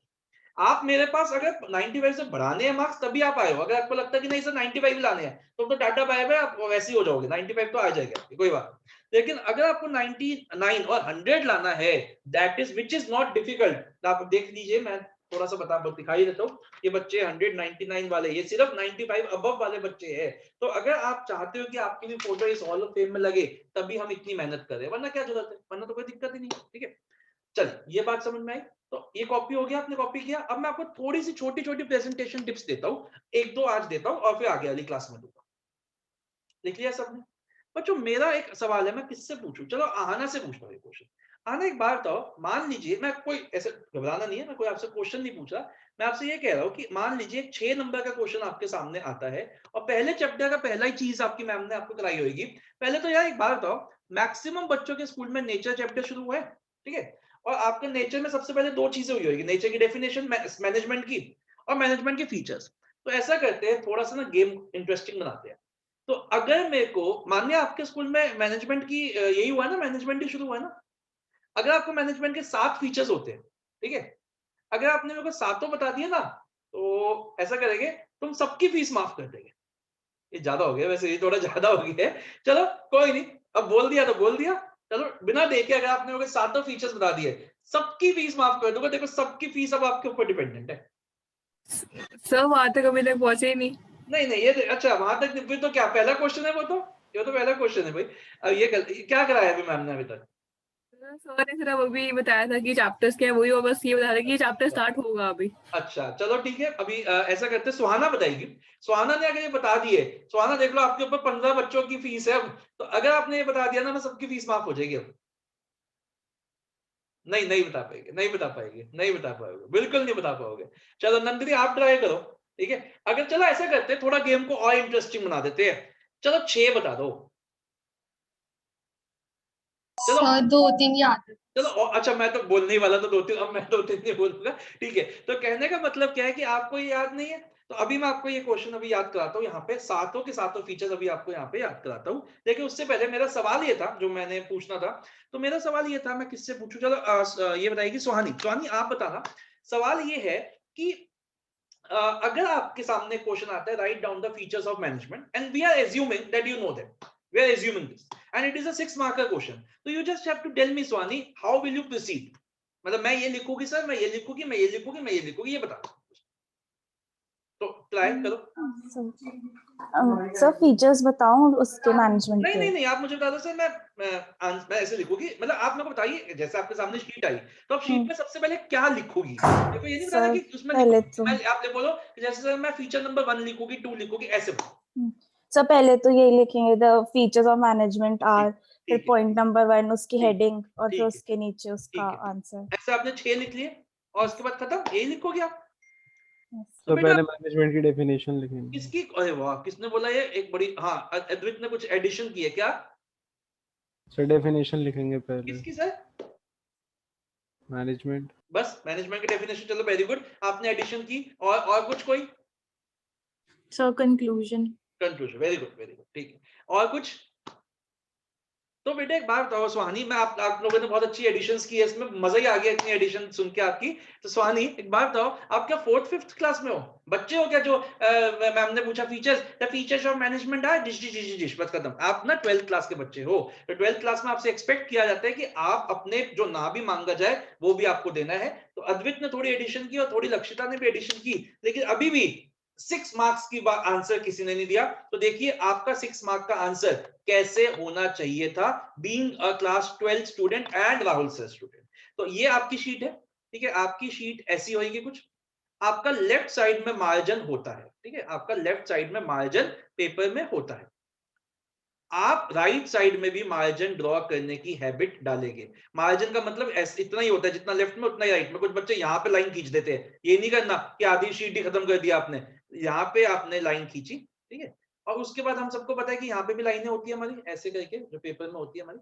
आप मेरे पास अगर 95 से बढ़ाने हैं मार्क्स तभी आप आए हो। अगर आपको लगता है कि नहीं सर 95 लाने हैं, तो टाटा बाय बाय, आप वैसे ही हो जाओगे। 95 तो आ जाएगा, कोई बात। लेकिन अगर आपको 99 और 100 लाना है, that is which is not difficult. आप देख लीजिए, मैं थोड़ा सा दिखाई देता हूँ। ये बच्चे 199 वाले, ये सिर्फ 95 अबव वाले बच्चे हैं। तो अगर आप चाहते हो कि आपकी भी फोटो इस हॉल ऑफ फेम में लगे, तभी हम इतनी मेहनत करें, वरना क्या जरूरत है, वरना तो कोई दिक्कत ही नहीं, ठीक है। चलिए, ये बात समझ में आई। तो ये कॉपी हो गया, आपने कॉपी किया। अब मैं आपको थोड़ी सी छोटी छोटी प्रेजेंटेशन टिप्स देता हूँ, 1-2 आज देता हूँ और फिर आगे वाली क्लास में दूंगा। लिख लिया सबने? बच्चों, मेरा एक सवाल है, मैं किससे पूछूं? चलो आहाना से पूछता हूँ क्वेश्चन। आना, एक बार बताओ, मान लीजिए, मैं कोई ऐसे घबराना नहीं है, मैं कोई आपसे क्वेश्चन नहीं पूछ रहा, मैं आपसे ये कह रहा हूँ कि मान लीजिए 6 नंबर का क्वेश्चन आपके सामने आता है, और पहले चैप्टर का पहला ही चीज आपकी मैम ने आपको कराई होगी। पहले तो यार एक बार बताओ, मैक्सिमम बच्चों के स्कूल में नेचर चैप्टर शुरू हुआ है, ठीक है। और आपके नेचर में सबसे पहले 2 चीजें हुई होगी, नेचर की डेफिनेशन, मैनेजमेंट की, और मैनेजमेंट के फीचर्स। तो ऐसा करते हैं, थोड़ा सा ना गेम इंटरेस्टिंग बनाते हैं। तो अगर मेरे को मानिए आपके स्कूल में मैनेजमेंट की यही हुआ ना, मैनेजमेंट ही शुरू हुआ ना, अगर आपको मैनेजमेंट के 7 फीचर्स होते हैं, ठीक है, अगर आपने मेरे को सातों बता दिए ना, तो ऐसा करेंगे तुम सबकी फीस माफ कर देंगे। ये ज्यादा हो गया वैसे, ये थोड़ा ज्यादा हो गया है, चलो कोई नहीं, अब बोल दिया तो बोल दिया, चलो बिना देखे अगर आपने मेरे को सातों फीचर्स बता दिए, सबकी फीस माफ कर दूंगा। देखो सबकी फीस अब आपके ऊपर डिपेंडेंट है। सर वहां तक अभी तक पहुंचे ही नहीं। नहीं नहीं, ये अच्छा वहां तक, फिर तो क्या पहला क्वेश्चन है वो, तो ये तो पहला क्वेश्चन है भाई। अब ये क्या कराया अभी मैम ने अभी तक? सर ने सिर्फ अभी बताया था कि चैप्टर्स क्या है वही, और बस ये बताया था कि चैप्टर स्टार्ट होगा अभी। अच्छा चलो ठीक है, अभी ऐसा करते हैं, सुहाना बताएगी। सुहाना ने अगर ये बता दिए, सुहाना देख लो आपके ऊपर 15 बच्चों की फीस है अब, तो अगर आपने ये बता दिया ना, मैं सबकी फीस माफ हो जाएगी अब। नहीं नहीं बता पाएंगे, नहीं बता पाएंगे, नहीं बता पाओगे, बिल्कुल नहीं बता पाओगे। चलो नंदिनी आप ट्राई करो, ठीक है। अगर चलो ऐसा करते हैं, थोड़ा गेम को और इंटरेस्टिंग बना देते हैं, चलो 6 बता दो। चलो सर 2-3 याद है। चलो अच्छा, मैं तो बोलने ही वाला था 2-3, अब मैं 2-3 नहीं बोलूंगा, ठीक है। तो कहने का मतलब क्या है कि आपको ये याद नहीं है, तो अभी मैं आपको ये क्वेश्चन अभी याद कराता हूँ, यहाँ पे सातों के सातों फीचर्स अभी आपको यहाँ पे याद कराता हूँ। लेकिन उससे पहले मेरा सवाल ये था जो मैंने पूछना था, तो मेरा सवाल ये था, मैं किससे पूछूं? चलो ये बताइए सुहानी, सुहानी आप बताना। सवाल ये है कि अगर आपके सामने क्वेश्चन आता है, write down the features of management and we are assuming that you know that, we are assuming this and it is a 6 marker question, so you just have to tell me Swani, how will you proceed? मतलब मैं ये लिखूंगी sir, मैं ये लिखूंगी, मैं ये लिखूंगी, मैं ये लिखूंगी, ये बता, तो ट्राई करो। सर फीचर्स बताऊं उसके मैनेजमेंट नहीं के? नहीं नहीं, आप मुझे बता दो सर, मैं ऐसे लिखूंगी, मतलब आप मेरे को बताइए, जैसे आपके सामने शीट आई, तो आप शीट में सबसे पहले क्या लिखोगी? देखो ये नहीं बताना कि उसमें पहले लिखो, मैं आप बोलो जैसे सर मैं फीचर नंबर 1 लिखूंगी, 2 लिखूंगी, ऐसे बोलो। सर पहले तो यही लिखेंगे, the features of management are, फिर ठीक है, पॉइंट नंबर 1 उसकी ठीक हेडिंग, और फिर ठीक है, उसके नीचे उसका ठीक है, आंसर। ऐसे आपने 6 लिख लिए और उसके बाद खत्म, यही लिखोगे आप? तो तो बेटा पहले मैनेजमेंट की डेफिनेशन लिखेंगे। किसकी, अरे वाह, किसने बोला ये? एक बड़ी, हाँ अद्वित ने कुछ एडिशन की है क्या? सर डेफिनेशन लिखेंगे पहले, किसकी सर? मैनेजमेंट। बस मैनेजमेंट की डेफिनेशन, चलो वेरी गुड, आपने एडिशन की। और कुछ कोई? Sir conclusion. Conclusion, very good very good, ठीक है। और कुछ? तो बेटा एक बात बताओ सुहानी, मैं आप लोगों ने बहुत अच्छी एडिशंस की है, इसमें मजा ही आ गया इतनी एडिशन सुन के आपकी। तो सुहानी एक बात बताओ, आप क्या 4th 5th क्लास में हो? बच्चे हो क्या जो मैम ने पूछा features, the features of management are this this this this, बस खत्म। आप ना 12th क्लास के बच्चे हो, तो 12th क्लास में आपसे एक्सपेक्ट किया जाता है कि आप अपने जो ना भी मांगा जाए वो भी आपको देना है। तो अद्वित ने थोड़ी एडिशन की और थोड़ी लक्षिता ने भी एडिशन की, लेकिन अभी भी 6 मार्क्स की आंसर किसी ने नहीं दिया। तो देखिए आपका 6 मार्क का आंसर कैसे होना चाहिए था, being a class 12 student and Rahul sir student. तो ये आपकी शीट है, ठीक है। आपकी शीट ऐसी होगी कुछ, आपका लेफ्ट साइड में मार्जिन होता है, ठीक है, आपका लेफ्ट साइड में मार्जिन पेपर में होता है। आप राइट साइड में भी मार्जिन ड्रॉ करने की हैबिट डालेंगे। मार्जिन का मतलब इतना ही होता है, जितना लेफ्ट में उतना ही राइट में। कुछ बच्चे यहाँ पे लाइन खींच देते हैं, ये नहीं करना कि आधी शीट ही खत्म कर दिया आपने, यहाँ पे आपने लाइन खींची, ठीक है। और उसके बाद हम सबको पता है कि यहाँ पे भी लाइनें होती है हमारी, ऐसे करके जो पेपर में होती है हमारी।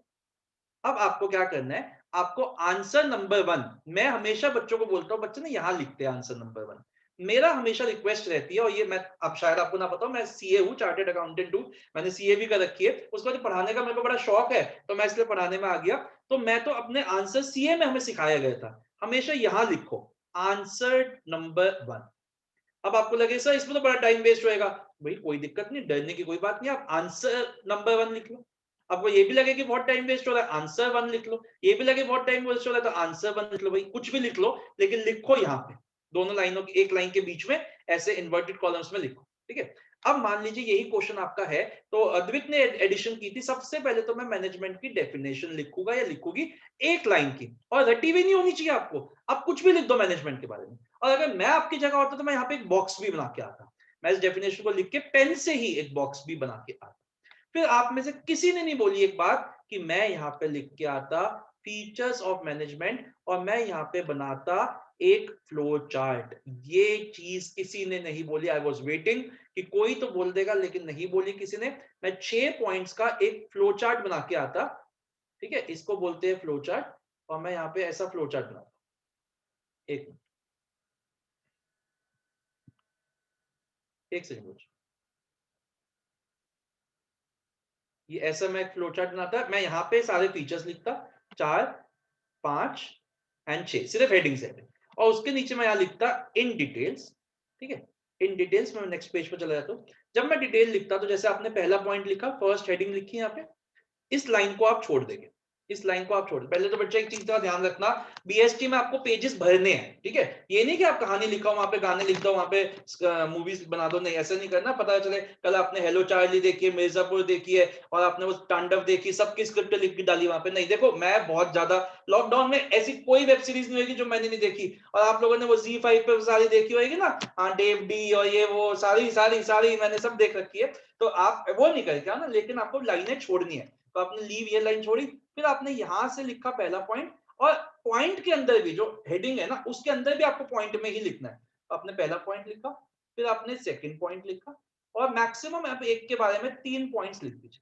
अब आपको क्या करना है, आपको आंसर नंबर 1, मैं हमेशा बच्चों को बोलता हूँ, बच्चे ना यहाँ लिखते हैं आंसर नंबर 1। मेरा हमेशा रिक्वेस्ट रहती है, और ये मैं, अब शायद आपको ना पता हो, मैं सीए हूँ, चार्टेड अकाउंटेंट हूँ, मैंने सीए भी कर रखी है। उसके बाद पढ़ाने का मेरे को बड़ा शौक है, तो मैं इसलिए पढ़ाने में आ गया। तो मैं तो अपने आंसर सीए में हमें सिखाया गया था, हमेशा यहाँ लिखो आंसर नंबर 1। अब आपको लगे सर इसमें तो बड़ा टाइम वेस्ट होएगा, भाई कोई दिक्कत नहीं, डरने की कोई बात नहीं, आप आंसर नंबर 1 लिख लो। आपको ये भी लगे कि बहुत टाइम वेस्ट हो रहा है, आंसर 1 लिख लो। ये भी लगे बहुत टाइम वेस्ट हो रहा है, तो आंसर 1 लिख लो। भाई कुछ भी लिख लो, लेकिन लिखो यहाँ पे दोनों लाइनों की, एक लाइन के बीच में ऐसे इन्वर्टेड कॉलम्स में लिखो, ठीक है। अब मान लीजिए यही क्वेश्चन आपका है, तो अद्वित ने एडिशन की थी। सबसे पहले तो मैं मैनेजमेंट की डेफिनेशन लिखूंगा या लिखूंगी एक लाइन की, और रटी हुई नहीं होनी चाहिए आपको, आप कुछ भी लिख दो मैनेजमेंट के बारे में। और अगर मैं आपकी जगह होता तो मैं यहाँ पे एक बॉक्स भी बना के आता, मैं इस डेफिनेशन को लिख के पेन से ही एक बॉक्स भी बना के आता। फिर आप में से किसी ने नहीं बोली एक बात कि मैं यहाँ पे लिख के आता फीचर्स ऑफ मैनेजमेंट, और मैं यहाँ पे बनाता एक फ्लो चार्ट। ये चीज किसी ने नहीं बोली। आई वॉज वेटिंग कि कोई तो बोल देगा, लेकिन नहीं बोली किसी ने। मैं 6 पॉइंट्स का एक फ्लो चार्ट बना के आता, ठीक है, इसको बोलते हैं फ्लो चार्ट। और मैं यहाँ पे ऐसा फ्लो चार्ट बनाता, एक सेकंड। ये ऐसा मैं फ्लो चार्ट बनाता, मैं यहाँ पे सारे फीचर्स लिखता 4, 5 एंड 6, सिर्फ हेडिंग से, और उसके नीचे मैं यहाँ लिखता इन डिटेल्स। ठीक है, इन डिटेल्स में नेक्स्ट पेज पर चला जाता हूँ। जब मैं डिटेल लिखता तो जैसे आपने पहला पॉइंट लिखा, फर्स्ट हेडिंग लिखी यहाँ पे, इस लाइन को आप छोड़ देंगे, इस लाइन को आप छोड़। पहले तो बच्चा एक चीज का ध्यान रखना, बीएसटी में आपको पेजेस भरने हैं, ठीक है, ये नहीं कि आप कहानी लिखा हो वहां पे, गाने लिख दो वहां पे, मूवीज बना दो, नहीं ऐसा नहीं करना। पता चले कल आपने हेलो चार्ली देखी है, मिर्जापुर देखी है और आपने वो तांडव देखी, सबकी स्क्रिप्ट लिख के डाली वहां पे, नहीं। देखो मैं बहुत ज्यादा, लॉकडाउन में ऐसी कोई वेब सीरीज नहीं होगी जो मैंने नहीं देखी, और आप लोगों ने वो Z5 पे सारी देखी होगी ना, हाँ डेव डी और ये वो सारी सारी सारी मैंने सब देख रखी है, तो आप वो नहीं करके ना, लेकिन आपको लाइनें छोड़नी है। तो आपने लीव ये लाइन छोड़ी, फिर आपने यहां से लिखा पहला पॉइंट, और पॉइंट के अंदर भी जो हेडिंग है ना, उसके अंदर भी आपको पॉइंट में ही लिखना है। तो आपने पहला पॉइंट लिखा, फिर आपने सेकंड पॉइंट लिखा, और मैक्सिमम आप एक के बारे में 3 पॉइंट्स लिख दीजिए।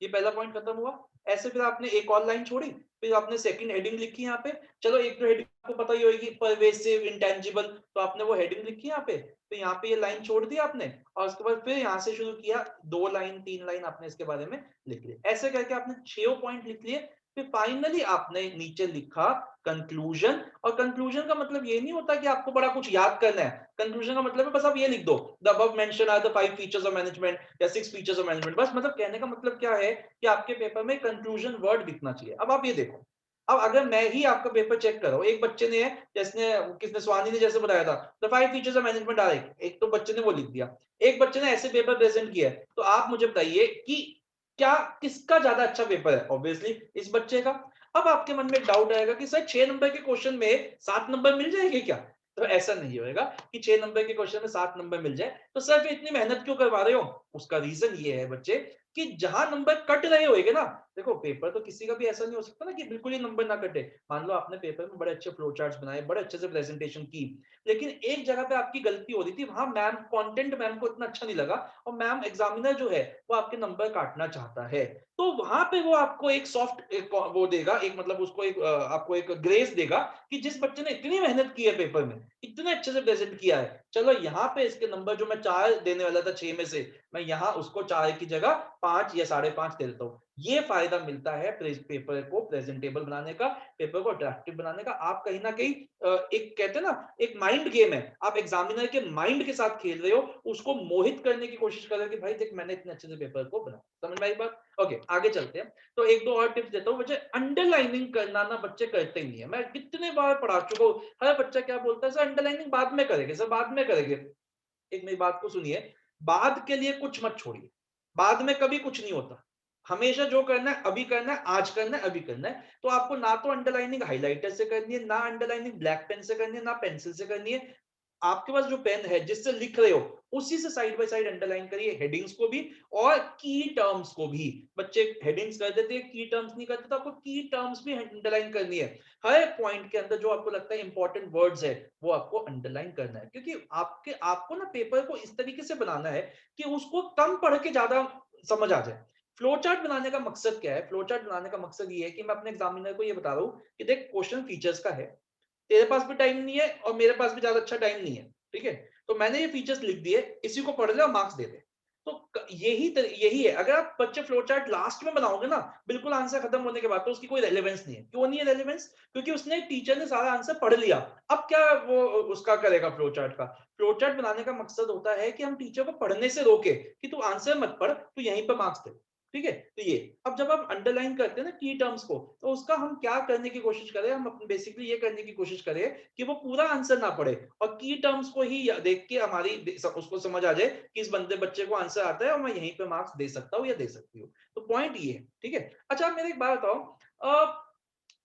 ये पहला पॉइंट खत्म हुआ। ऐसे फिर आपने एक और लाइन छोड़ी, फिर आपने सेकंड हेडिंग लिखी यहाँ पे। चलो एक तो हेडिंग आपको पता ही होगी, परवेसिव, इंटेंजिबल, तो आपने वो हेडिंग लिखी यहाँ पे, तो यहाँ पे ये लाइन छोड़ दी आपने, और उसके बाद फिर यहाँ से शुरू किया, 2 लाइन 3 लाइन आपने इसके बारे में लिख लिए। ऐसे करके आपने 6 पॉइंट लिख लिए। फिर फाइनली आपने नीचे लिखा कंक्लूजन, और कंक्लूजन का मतलब ये नहीं होता कि आपको बड़ा कुछ याद करना है। कंक्लूजन का मतलब है बस आप ये लिख दो, the above mention are the 5 features of management या 6 फीचर्स ऑफ मैनेजमेंट। बस मतलब कहने का मतलब क्या है कि आपके पेपर में कंक्लूजन वर्ड दिखना चाहिए। अब आप ये देखो, अब अगर मैं ही आपका पेपर चेक कर रहा हूं, एक बच्चे ने, जैसे किसने, स्वानी ने जैसे बताया था, the 5 features of management are, एक तो बच्चे ने वो लिख दिया, एक बच्चे ने ऐसे पेपर प्रेजेंट किया है, तो आप मुझे बताइए कि क्या किसका ज्यादा अच्छा पेपर है? ऑब्वियसली इस बच्चे का। अब आपके मन में डाउट आएगा कि सर 6 नंबर के क्वेश्चन में 7 नंबर मिल जाएंगे क्या? तो ऐसा नहीं होएगा कि 6 नंबर के क्वेश्चन में 7 नंबर मिल जाए। तो सर फिर इतनी मेहनत क्यों करवा रहे हो? उसका रीजन ये है बच्चे कि जहां नंबर कट रहे होंगे ना, देखो पेपर तो किसी का भी ऐसा नहीं हो सकता ना कि बिल्कुल ही नंबर ना कटे। मान लो आपने पेपर में बड़े अच्छे फ्लो चार्ट्स बनाए, बड़े अच्छे से प्रेजेंटेशन की, लेकिन एक जगह पे आपकी गलती हो रही थी, वहां मैम, कंटेंट मैम को इतना अच्छा नहीं लगा, और मैम एग्जामिनर जो है वो आपके नंबर काटना चाहता है, तो वहां पे वो आपको एक सॉफ्ट वो देगा, एक मतलब उसको एक आपको एक ग्रेस देगा कि जिस बच्चे ने इतनी मेहनत की है पेपर में, इतने अच्छे से प्रेजेंट किया है, चलो यहाँ पे इसके नंबर जो मैं 4 देने वाला था 6 में से, मैं यहाँ उसको 4 की जगह 5 या 5.5 दे देता हूँ। ये फायदा मिलता है पेपर को प्रेजेंटेबल बनाने का, पेपर को अट्रैक्टिव बनाने का। आप कहीं ना कहीं एक कहते हैं ना, एक माइंड गेम है, आप एग्जामिनर के माइंड के साथ खेल रहे हो, उसको मोहित करने की कोशिश कर रहे हो कि भाई देख मैंने इतने अच्छे से पेपर को बना। समझ में आई बात? ओके, आगे चलते हैं। तो एक दो और टिप्स देता हूँ। बच्चे अंडरलाइनिंग करना ना बच्चे करते ही नहीं है। मैं कितने बार पढ़ा चुका हूँ, हर बच्चा क्या बोलता है, सर अंडरलाइनिंग बाद में करेंगे, सर बाद में करेंगे। एक मेरी बात को सुनिए, बाद के लिए कुछ मत छोड़िए, बाद में कभी कुछ नहीं होता। हमेशा जो करना है अभी करना है, आज करना है, अभी करना है। तो आपको ना तो अंडरलाइनिंग हाइलाइटर से करनी है, ना अंडरलाइनिंग ब्लैक पेन से करनी है, ना पेंसिल से करनी है। आपके पास जो पेन है जिससे लिख रहे हो, उसी से साइड बाय साइड अंडरलाइन करिए, हेडिंग्स को भी और की टर्म्स को भी। बच्चे हेडिंग्स कर देते हैं, की टर्म्स नहीं करते, तो आपको की टर्म्स भी अंडरलाइन करनी है। हर पॉइंट के अंदर जो आपको लगता है इंपॉर्टेंट वर्ड्स है, वो आपको अंडरलाइन करना है, क्योंकि आपको ना पेपर को इस तरीके से बनाना है कि उसको कम पढ़ के ज्यादा समझ आ जाए। फ्लो चार्ट बनाने का मकसद क्या है? फ्लो चार्ट बनाने का मकसद ये है कि मैं अपने एग्जामिनर को ये बता रहा हूँ कि देख क्वेश्चन फीचर्स का है, तेरे पास भी टाइम नहीं है और मेरे पास भी ज्यादा अच्छा टाइम नहीं है, ठीक है, तो मैंने ये फीचर्स लिख दिए, इसी को पढ़ ले और मार्क्स दे दे। तो यही है। अगर आप बच्चे फ्लो चार्ट लास्ट में बनाओगे ना, बिल्कुल आंसर खत्म होने के बाद, तो उसकी कोई रेलेवेंस नहीं है। क्यों नहीं है रेलेवेंस? क्योंकि उसने, टीचर ने सारा आंसर पढ़ लिया, अब क्या वो उसका करेगा फ्लो चार्ट का? फ्लो चार्ट बनाने का मकसद होता है कि हम टीचर को पढ़ने से रोके कि तू आंसर मत पढ़, तू यहीं पर मार्क्स दे, ठीक है। तो ये, अब जब आप अंडरलाइन करते हैं ना की टर्म्स को, तो उसका हम क्या करने की कोशिश करें, हम बेसिकली ये करने की कोशिश करें कि वो पूरा आंसर ना पढ़े और की टर्म्स को ही देख के हमारी उसको समझ आ जाए कि इस बच्चे को आंसर आता है और मैं यहीं पे मार्क्स दे सकता हूँ या दे सकती हूँ। तो पॉइंट ये है, ठीक है। अच्छा, मेरे एक बात बताओ,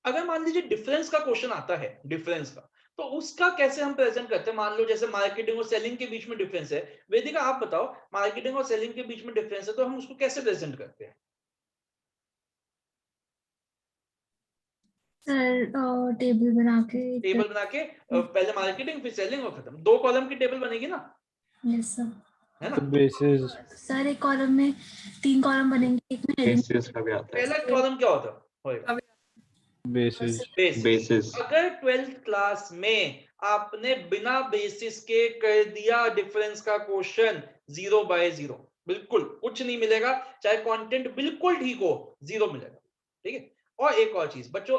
अगर मान लीजिए डिफरेंस का क्वेश्चन आता है, डिफरेंस का, तो उसका कैसे हम प्रेजेंट करते हैं? मान लो जैसे मार्केटिंग और सेलिंग के बीच में डिफरेंस है, वेदिका आप बताओ, मार्केटिंग और सेलिंग के बीच में डिफरेंस है, तो हम उसको कैसे प्रेजेंट करते हैं? सर टेबल बना के पहले मार्केटिंग फिर सेलिंग और खत्म। 2 कॉलम की टेबल बनेगी ना? Yes sir. है ना? बेसिस सर एक कॉलम में 3 कॉलम बनेंगे, एक में हेडिंग। बेसिस का भी आता है। पहला कॉलम क्या होता है? बेसिस। अगर 12th क्लास में आपने बिना बेसिस के कर दिया डिफरेंस का क्वेश्चन 0 by 0, बिल्कुल कुछ नहीं मिलेगा, चाहे कंटेंट बिल्कुल ठीक हो, 0 मिलेगा। ठीक है। और एक और चीज बच्चों,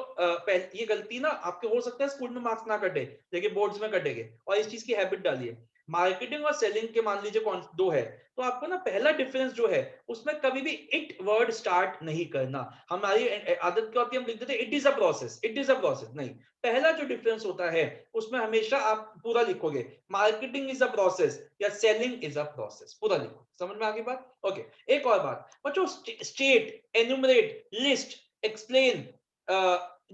ये गलती ना आपके हो सकता है स्कूल में मार्क्स ना कटे लेकिन बोर्ड्स में कटेंगे, और इस चीज की हैबिट डालिए। मार्केटिंग और सेलिंग के मान लीजिए कौन दो है, तो आपको ना पहला डिफरेंस जो है उसमें कभी भी इट वर्ड स्टार्ट नहीं करना। हमारी आदत क्या होती है, हम लिख देते हैं it is a process, it is a process. नहीं, पहला जो डिफरेंस होता है उसमें हमेशा आप पूरा लिखोगे, मार्केटिंग इज अ प्रोसेस या सेलिंग इज अ प्रोसेस, पूरा लिखो। समझ में आ गई बात? ओके। एक और बात बच्चों, स्टेट, एन्यूमरेट, लिस्ट, एक्सप्लेन,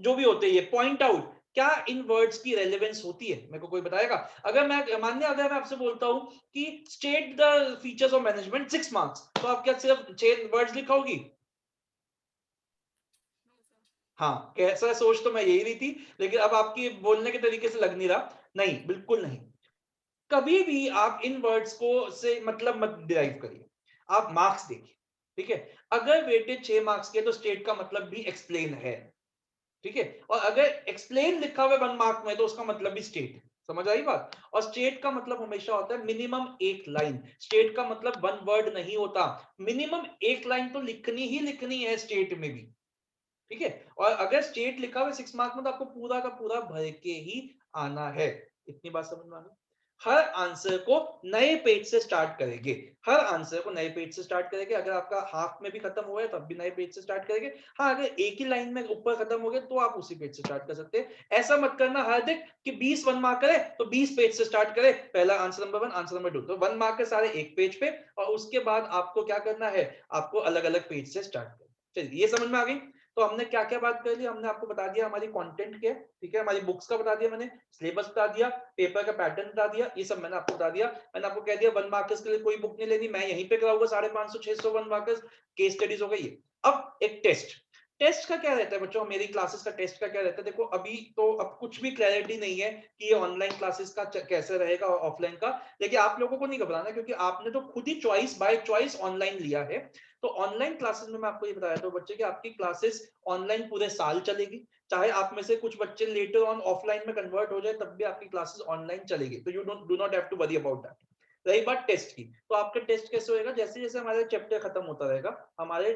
जो भी होते हैं, पॉइंट आउट, क्या इन वर्ड्स की रेलेवेंस होती है? मेरे को कोई बताएगा? अगर मैं मान्य अगर मैं आपसे बोलता हूं कि state the features of management 6 marks, तो आप क्या सिर्फ 6 वर्ड्स लिखाओगी? हाँ, कैसा सोच तो मैं यही रही थी, लेकिन अब आपकी बोलने के तरीके से लग नहीं रहा। नहीं, बिल्कुल नहीं। कभी भी आप इन वर्ड्स को से मतलब मत डिराइव करिए, आप मार्क्स देखिए। ठीक है। अगर वेटेज 6 मार्क्स के तो स्टेट का मतलब भी एक्सप्लेन है। ठीक है। और अगर एक्सप्लेन लिखा हुआ 1 मार्क में तो उसका मतलब भी स्टेट। समझ आई बात? और स्टेट का मतलब हमेशा होता है मिनिमम 1 लाइन। स्टेट का मतलब 1 वर्ड नहीं होता, मिनिमम 1 लाइन तो लिखनी ही लिखनी है स्टेट में भी। ठीक है। और अगर स्टेट लिखा हुआ 6 मार्क में तो आपको पूरा का पूरा भर के ही आना है। इतनी बात समझ में आ गई? हर आंसर को नए पेज से स्टार्ट करेंगे, हर आंसर को नए पेज से स्टार्ट करेंगे। अगर आपका हाफ में भी खत्म हुआ है तब भी नए पेज से स्टार्ट करेंगे। हाँ, अगर एक ही लाइन में ऊपर खत्म हो गया तो आप उसी पेज से स्टार्ट कर सकते हैं। ऐसा मत करना हार्दिक कि 20 1 मार्क करे तो 20 पेज से स्टार्ट करे, पहला आंसर नंबर 1, आंसर नंबर 2, तो 1 मार्क के सारे एक पेज पे, और उसके बाद आपको क्या करना है, आपको अलग अलग पेज से स्टार्ट करना। चलिए, ये समझ में आ गई? तो हमने क्या क्या बात कर ली, हमने आपको बता दिया हमारी कंटेंट क्या है। ठीक है, हमारी बुक्स का बता दिया मैंने, सिलेबस बता दिया, पेपर का पैटर्न बता दिया, ये सब मैंने आपको बता दिया। मैंने आपको कह दिया 1 मार्कर्स के लिए कोई बुक नहीं लेनी, मैं यहीं पे कराऊंगा 550 600 1 मार्कर्स, केस स्टडीज हो गई है। अब एक टेस्ट, टेस्ट का क्या रहता है बच्चों, मेरी क्लासेस का टेस्ट का क्या रहता है? देखो अभी तो अब कुछ भी क्लैरिटी नहीं है कि ये ऑनलाइन क्लासेस का कैसे रहेगा और ऑफलाइन का, लेकिन आप लोगों को नहीं घबराना क्योंकि आपने तो खुद ही चॉइस बाय चॉइस ऑनलाइन लिया है। तो ऑनलाइन क्लासेस में मैं आपको ये बताया था बच्चे कि आपकी क्लासेस ऑनलाइन पूरे साल चलेगी, चाहे आप में से कुछ बच्चे लेटर ऑन ऑफलाइन में कन्वर्ट हो जाए तब भी आपकी क्लासेस ऑनलाइन चलेगी। तो you do not have to worry about that. रही बात टेस्ट की, तो आपका टेस्ट कैसे होएगा, जैसे जैसे हमारे चैप्टर खत्म होता रहेगा हमारे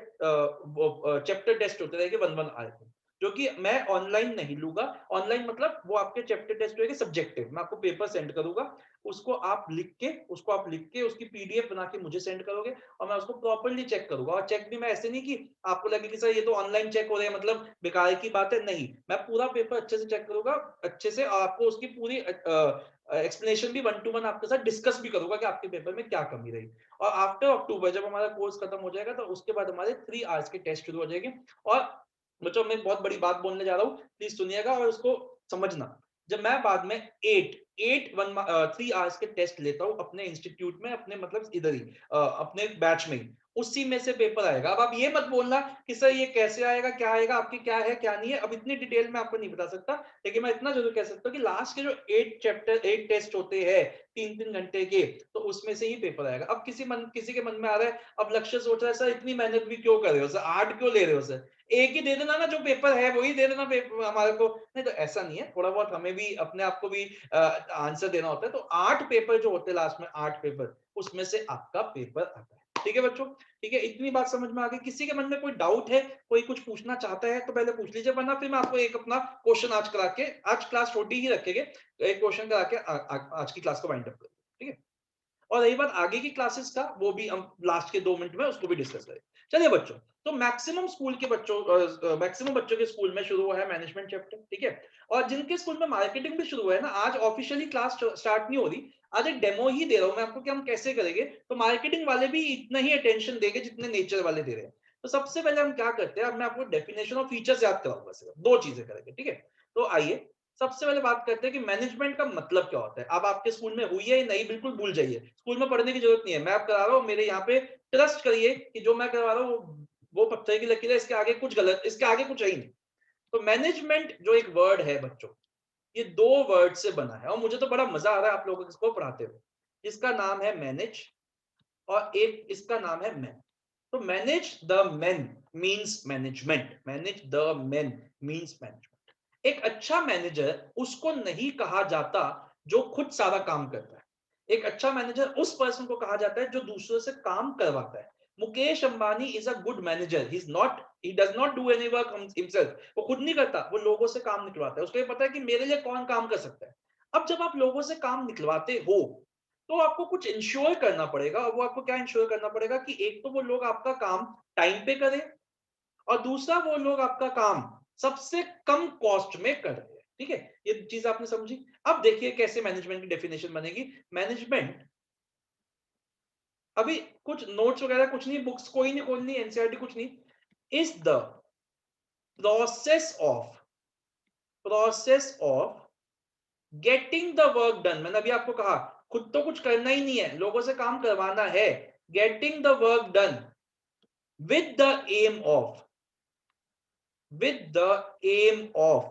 चैप्टर टेस्ट होते रहेंगे 1-1 आए थे, जो कि मैं ऑनलाइन नहीं लूंगा। ऑनलाइन मतलब वो आपके चैप्टर टेस्ट होएंगे सब्जेक्टिव, मैं आपको पेपर सेंड करूंगा, उसको आप लिख के उसकी पीडीएफ बना के मुझे सेंड करोगे और मैं उसको प्रॉपर्ली चेक करूंगा। और चेक भी मैं ऐसे नहीं कि आपको लगे कि सर ये तो ऑनलाइन चेक हो रहे हैं मतलब बेकार की बात है, नहीं, मैं पूरा पेपर अच्छे से चेक करूंगा अच्छे से, और आपको उसकी पूरी एक्सप्लेनेशन भी 1 to 1 आपके साथ डिस्कस भी करूंगा कि आपके पेपर में क्या कमी रही। और आफ्टर अक्टूबर जब हमारा कोर्स खत्म हो जाएगा तो उसके बाद हमारे 3 आवर्स के टेस्ट शुरू हो जाएंगे। और बच्चों मैं बहुत बड़ी बात बोलने जा रहा हूँ, प्लीज सुनिएगा और उसको समझना। जब मैं बाद में 3 आवर्स के टेस्ट लेता हूँ अपने इंस्टीट्यूट में, अपने मतलब इधर ही अपने बैच में ही, उसी में से पेपर आएगा। अब आप ये मत बोलना कि सर ये कैसे आएगा, क्या आएगा, आपकी क्या है क्या नहीं है, अब इतनी डिटेल में आपको नहीं बता सकता, लेकिन मैं इतना जरूर कह सकता हूँ कि लास्ट के जो 8 टेस्ट होते हैं 3-3 घंटे के, तो उसमें से ही पेपर आएगा। अब किसी के मन में आ रहा है, अब लक्ष्य सोच रहा है सर इतनी मेहनत भी क्यों कर रहे हो सर, 8 क्यों ले रहे हो सर, एक ही दे देना ना, जो पेपर है वही दे देना पेपर हमारे को। नहीं, तो ऐसा नहीं है, थोड़ा बहुत हमें भी अपने आप को भी आंसर देना होता है। तो 8 पेपर जो होते हैं लास्ट में, 8 पेपर, उसमें से आपका पेपर आता है। ठीक है बच्चों? ठीक है, इतनी बात समझ में आ गई? किसी के मन में कोई डाउट है, कोई कुछ पूछना चाहता है तो पहले पूछ लीजिए, वरना फिर मैं आपको एक अपना क्वेश्चन आज करा के, आज क्लास छोटी ही रखेंगे, एक क्वेश्चन करा के आज की क्लास को वाइंड अप करेंगे। ठीक है? और रही बात आगे की क्लासेस का, वो भी हम लास्ट के 2 मिनट में उसको भी डिस्कस करें। चलिए बच्चों, तो मैक्सिमम बच्चों के स्कूल में शुरू हुआ है मैनेजमेंट चैप्टर। ठीक है, और जिनके स्कूल में मार्केटिंग भी शुरू हुआ है ना, आज ऑफिशियली क्लास स्टार्ट नहीं हो रही, आज एक डेमो ही दे रहा हूं मैं आपको कि हम कैसे करेंगे। तो मार्केटिंग वाले भी इतना ही अटेंशन देंगे जितने नेचर वाले दे रहे हैं। तो सबसे पहले हम क्या करते हैं, अब मैं आपको डेफिनेशन और फीचर्स याद कराऊंगा, सिर्फ 2 चीजें करेंगे। ठीक है, तो आइए सबसे पहले बात करते हैं कि मैनेजमेंट का मतलब क्या होता है। अब आपके स्कूल में हुई है नहीं, बिल्कुल भूल जाइए, स्कूल में पढ़ने की जरूरत नहीं है, मैं आप करा रहा हूँ, मेरे यहाँ पे ट्रस्ट करिए कि जो मैं करवा रहा हूँ वो पत्थर की लकीर है, इसके आगे कुछ गलत, इसके आगे कुछ है ही नहीं। तो मैनेजमेंट जो एक वर्ड है बच्चों, ये 2 वर्ड से बना है, और मुझे तो बड़ा मजा आ रहा है आप लोगों को इसको पढ़ाते हुए। इसका नाम है मैनेज और एक इसका नाम है मैन। तो manage the man means management, manage the man means management. एक अच्छा मैनेजर उसको नहीं कहा जाता जो खुद सारा काम करता है। एक अच्छा मैनेजर उस पर्सन को कहा जाता है जो दूसरों से काम करवाता है। Mukesh Ambani is a good manager, he does not do any work himself, वो खुद नहीं करता, वो लोगों से काम निकलवाता है। उसको ये पता है कि मेरे लिए कौन काम कर सकता है। अब जब आप लोगों से काम निकलवाते हो तो आपको कुछ इंश्योर करना पड़ेगा, और वो आपको क्या इंश्योर करना पड़ेगा कि एक तो वो लोग आपका काम टाइम पे करें, और दूसरा वो लोग आपका काम सबसे कम कॉस्ट में कर रहे हैं। ठीक है, ये चीज आपने समझी। अब देखिए कैसे मैनेजमेंट की डेफिनेशन बनेगी। मैनेजमेंट, अभी कुछ नोट्स वगैरह कुछ नहीं, बुक्स कोई नहीं खोलनी, एनसीईआरटी कुछ नहीं, is the process of getting the work done. मैंने अभी आपको कहा खुद तो कुछ करना ही नहीं है, लोगों से काम करवाना है। Getting the work done with the aim of